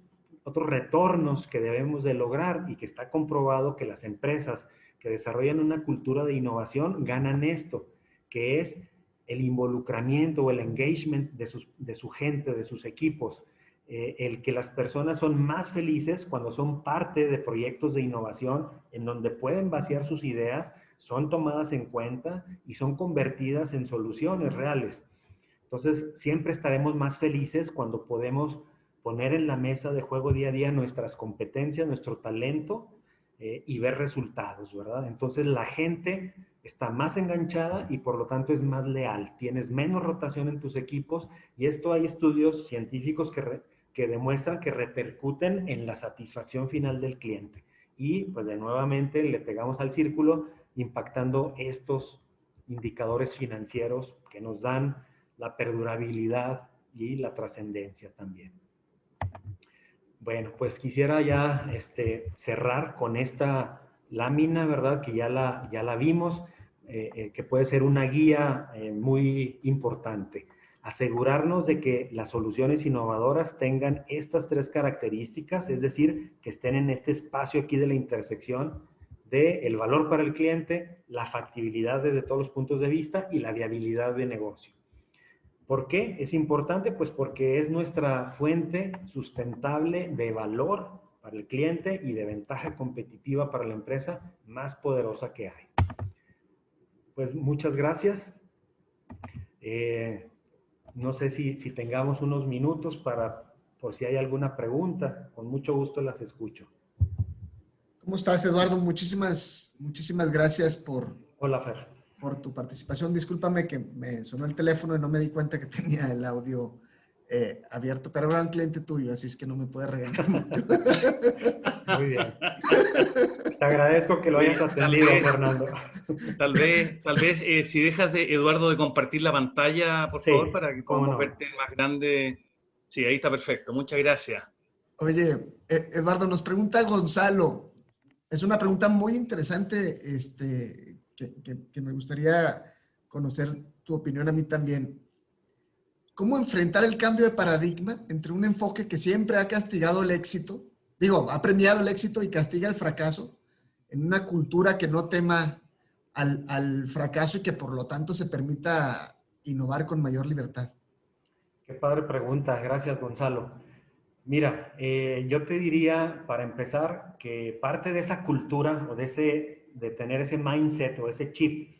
retornos que debemos de lograr y que está comprobado que las empresas que desarrollan una cultura de innovación ganan esto, que es el involucramiento o el engagement de su gente, de sus equipos. El que las personas son más felices cuando son parte de proyectos de innovación en donde pueden vaciar sus ideas, son tomadas en cuenta y son convertidas en soluciones reales. Entonces, siempre estaremos más felices cuando podemos poner en la mesa de juego día a día nuestras competencias, nuestro talento y ver resultados, ¿verdad? Entonces, la gente está más enganchada y por lo tanto es más leal. Tienes menos rotación en tus equipos y esto hay estudios científicos que demuestran que repercuten en la satisfacción final del cliente. Y pues de nuevamente le pegamos al círculo impactando estos indicadores financieros que nos dan la perdurabilidad y la trascendencia también. Bueno, pues quisiera ya cerrar con esta lámina, ¿verdad? Que ya la vimos, que puede ser una guía muy importante. Asegurarnos de que las soluciones innovadoras tengan estas 3 características, es decir, que estén en este espacio aquí de la intersección del valor para el cliente, la factibilidad desde todos los puntos de vista y la viabilidad de negocio. ¿Por qué es importante? Pues porque es nuestra fuente sustentable de valor para el cliente y de ventaja competitiva para la empresa más poderosa que hay. Pues muchas gracias. No sé si tengamos unos minutos por si hay alguna pregunta. Con mucho gusto las escucho. ¿Cómo estás, Eduardo? Muchísimas gracias Hola, Fer. por tu participación. Discúlpame que me sonó el teléfono y no me di cuenta que tenía el audio abierto, pero era un cliente tuyo, así es que no me puedes regañar mucho. Muy bien. Te agradezco que lo hayas atendido, Fernando. Tal vez si dejas Eduardo, de compartir la pantalla, por favor, para que podamos verte más grande. Sí, ahí está perfecto. Muchas gracias. Oye, Eduardo, nos pregunta Gonzalo. Es una pregunta muy interesante, que me gustaría conocer tu opinión a mí también. ¿Cómo enfrentar el cambio de paradigma entre un enfoque que siempre ha castigado el éxito, ha premiado el éxito y castiga el fracaso, en una cultura que no tema al fracaso y que por lo tanto se permita innovar con mayor libertad? Qué padre pregunta. Gracias, Gonzalo. Mira, yo te diría, para empezar, que parte de esa cultura o de tener ese mindset o ese chip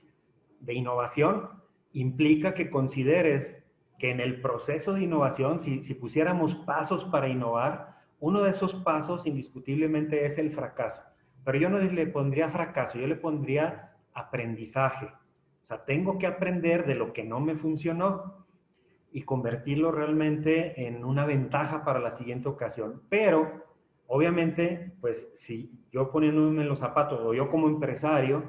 de innovación implica que consideres que en el proceso de innovación, si pusiéramos pasos para innovar, uno de esos pasos indiscutiblemente es el fracaso. Pero yo no le pondría fracaso, yo le pondría aprendizaje. O sea, tengo que aprender de lo que no me funcionó y convertirlo realmente en una ventaja para la siguiente ocasión. Pero, obviamente, pues si yo poniéndome en los zapatos o yo como empresario,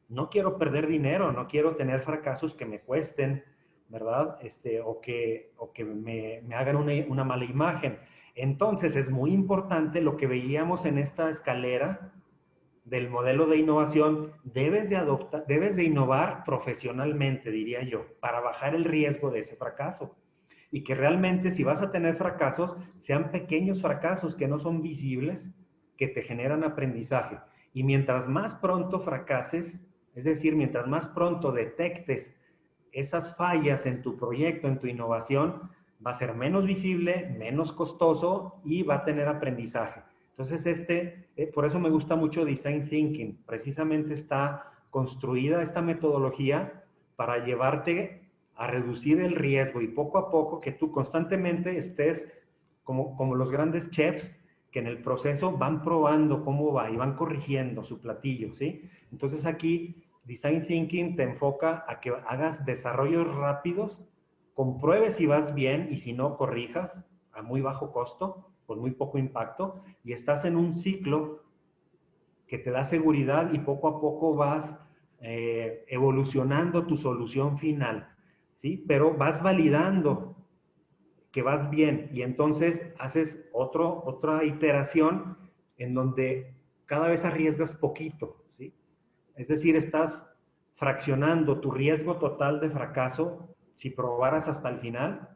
no quiero perder dinero, no quiero tener fracasos que me cuesten, ¿verdad? O que me hagan una mala imagen. Entonces, es muy importante lo que veíamos en esta escalera del modelo de innovación. Debes de innovar profesionalmente, diría yo, para bajar el riesgo de ese fracaso. Y que realmente, si vas a tener fracasos, sean pequeños fracasos que no son visibles, que te generan aprendizaje. Y mientras más pronto fracases, es decir, mientras más pronto detectes esas fallas en tu proyecto, en tu innovación, va a ser menos visible, menos costoso y va a tener aprendizaje. Entonces, por eso me gusta mucho Design Thinking. Precisamente está construida esta metodología para llevarte a reducir el riesgo y poco a poco que tú constantemente estés como los grandes chefs que en el proceso van probando cómo va y van corrigiendo su platillo, ¿sí? Entonces aquí Design Thinking te enfoca a que hagas desarrollos rápidos, compruebes si vas bien y si no, corrijas a muy bajo costo, con muy poco impacto, y estás en un ciclo que te da seguridad y poco a poco vas evolucionando tu solución final, ¿sí? Pero vas validando que vas bien y entonces haces otra iteración en donde cada vez arriesgas poquito, ¿sí? Es decir, estás fraccionando tu riesgo total de fracaso si probaras hasta el final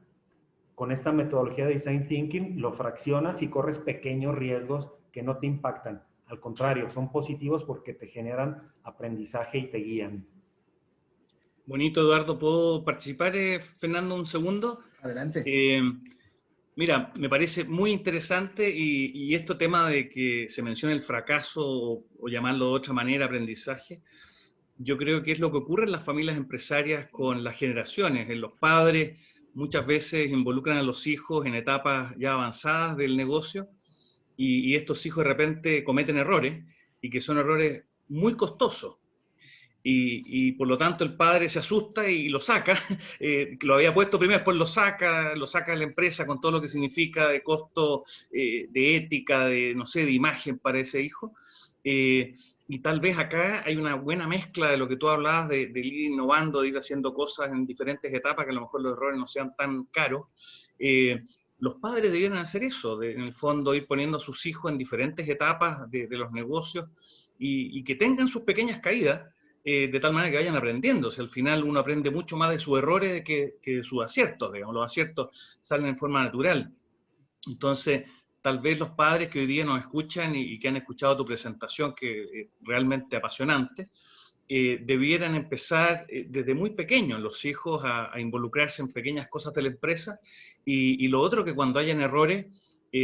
con esta metodología de Design Thinking lo fraccionas y corres pequeños riesgos que no te impactan. Al contrario, son positivos porque te generan aprendizaje y te guían. Bonito, Eduardo. ¿Puedo participar, Fernando, un segundo? Adelante. Mira, me parece muy interesante y este tema de que se menciona el fracaso o llamarlo de otra manera, aprendizaje, yo creo que es lo que ocurre en las familias empresarias con las generaciones. En los padres muchas veces involucran a los hijos en etapas ya avanzadas del negocio y estos hijos de repente cometen errores y que son errores muy costosos. Y por lo tanto el padre se asusta y lo saca, lo había puesto primero, después lo saca de la empresa con todo lo que significa de costo, de ética, de, no sé, de imagen para ese hijo. Y tal vez acá hay una buena mezcla de lo que tú hablabas, de ir innovando, de ir haciendo cosas en diferentes etapas, que a lo mejor los errores no sean tan caros. Los padres debieran hacer eso, en el fondo ir poniendo a sus hijos en diferentes etapas de los negocios y que tengan sus pequeñas caídas, de tal manera que vayan aprendiendo. O sea, al final uno aprende mucho más de sus errores que de sus aciertos, digamos. Los aciertos salen en forma natural. Entonces, tal vez los padres que hoy día nos escuchan y que han escuchado tu presentación, que es realmente apasionante, debieran empezar desde muy pequeños los hijos a involucrarse en pequeñas cosas de la empresa y lo otro que cuando hayan errores,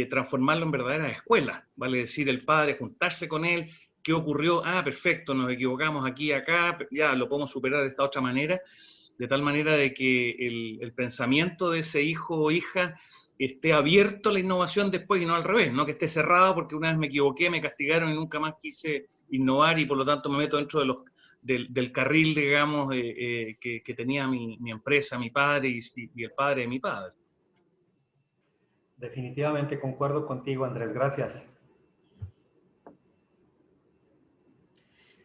transformarlo en verdaderas escuelas, vale decir, el padre juntarse con él, ¿qué ocurrió? Ah, perfecto, nos equivocamos aquí, acá, ya lo podemos superar de esta otra manera, de tal manera de que el pensamiento de ese hijo o hija esté abierto a la innovación después y no al revés, no que esté cerrado porque una vez me equivoqué, me castigaron y nunca más quise innovar y por lo tanto me meto dentro del carril, digamos, que tenía mi empresa, mi padre y el padre de mi padre. Definitivamente concuerdo contigo, Andrés. Gracias.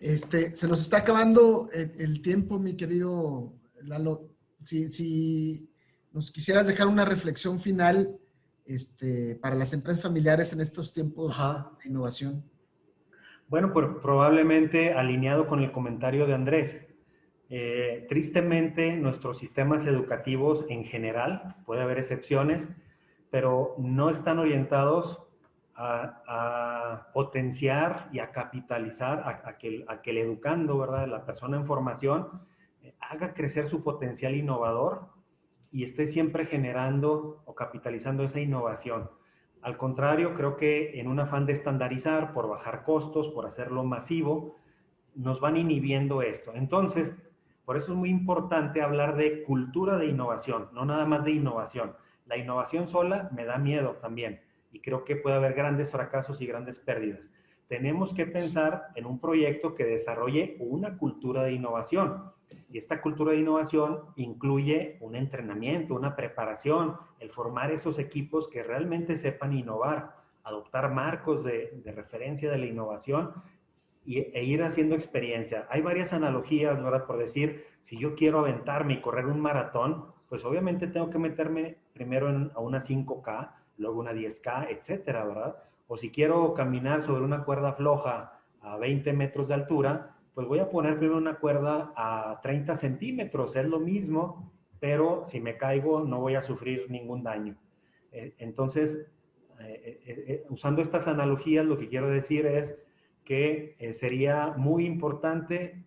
Se nos está acabando el tiempo, mi querido Lalo. Si nos quisieras dejar una reflexión final para las empresas familiares en estos tiempos de innovación. Bueno, pues probablemente alineado con el comentario de Andrés. Tristemente, nuestros sistemas educativos en general, puede haber excepciones, pero no están orientados a potenciar y a capitalizar, a que el educando, ¿verdad?, la persona en formación, haga crecer su potencial innovador y esté siempre generando o capitalizando esa innovación. Al contrario, creo que en un afán de estandarizar, por bajar costos, por hacerlo masivo, nos van inhibiendo esto. Entonces, por eso es muy importante hablar de cultura de innovación, no nada más de innovación. La innovación sola me da miedo también y creo que puede haber grandes fracasos y grandes pérdidas. Tenemos que pensar en un proyecto que desarrolle una cultura de innovación. Y esta cultura de innovación incluye un entrenamiento, una preparación, el formar esos equipos que realmente sepan innovar, adoptar marcos de referencia de la innovación e ir haciendo experiencia. Hay varias analogías, ¿verdad? Por decir, si yo quiero aventarme y correr un maratón, pues obviamente tengo que meterme primero a una 5K, luego una 10K, etcétera, ¿verdad? O si quiero caminar sobre una cuerda floja a 20 metros de altura, pues voy a poner primero una cuerda a 30 centímetros, es lo mismo, pero si me caigo no voy a sufrir ningún daño. Entonces, usando estas analogías, lo que quiero decir es que sería muy importante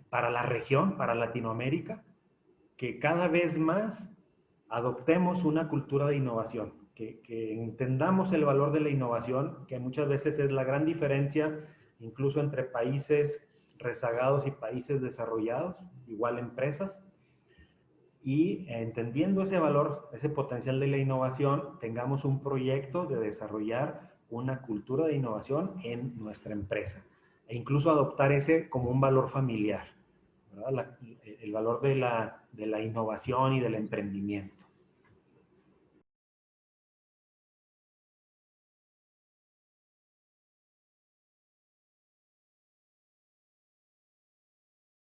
para la región, para Latinoamérica, que cada vez más adoptemos una cultura de innovación, que entendamos el valor de la innovación, que muchas veces es la gran diferencia incluso entre países rezagados y países desarrollados, igual empresas, y entendiendo ese valor, ese potencial de la innovación, tengamos un proyecto de desarrollar una cultura de innovación en nuestra empresa e incluso adoptar ese como un valor familiar, ¿verdad? El valor de la innovación y del emprendimiento.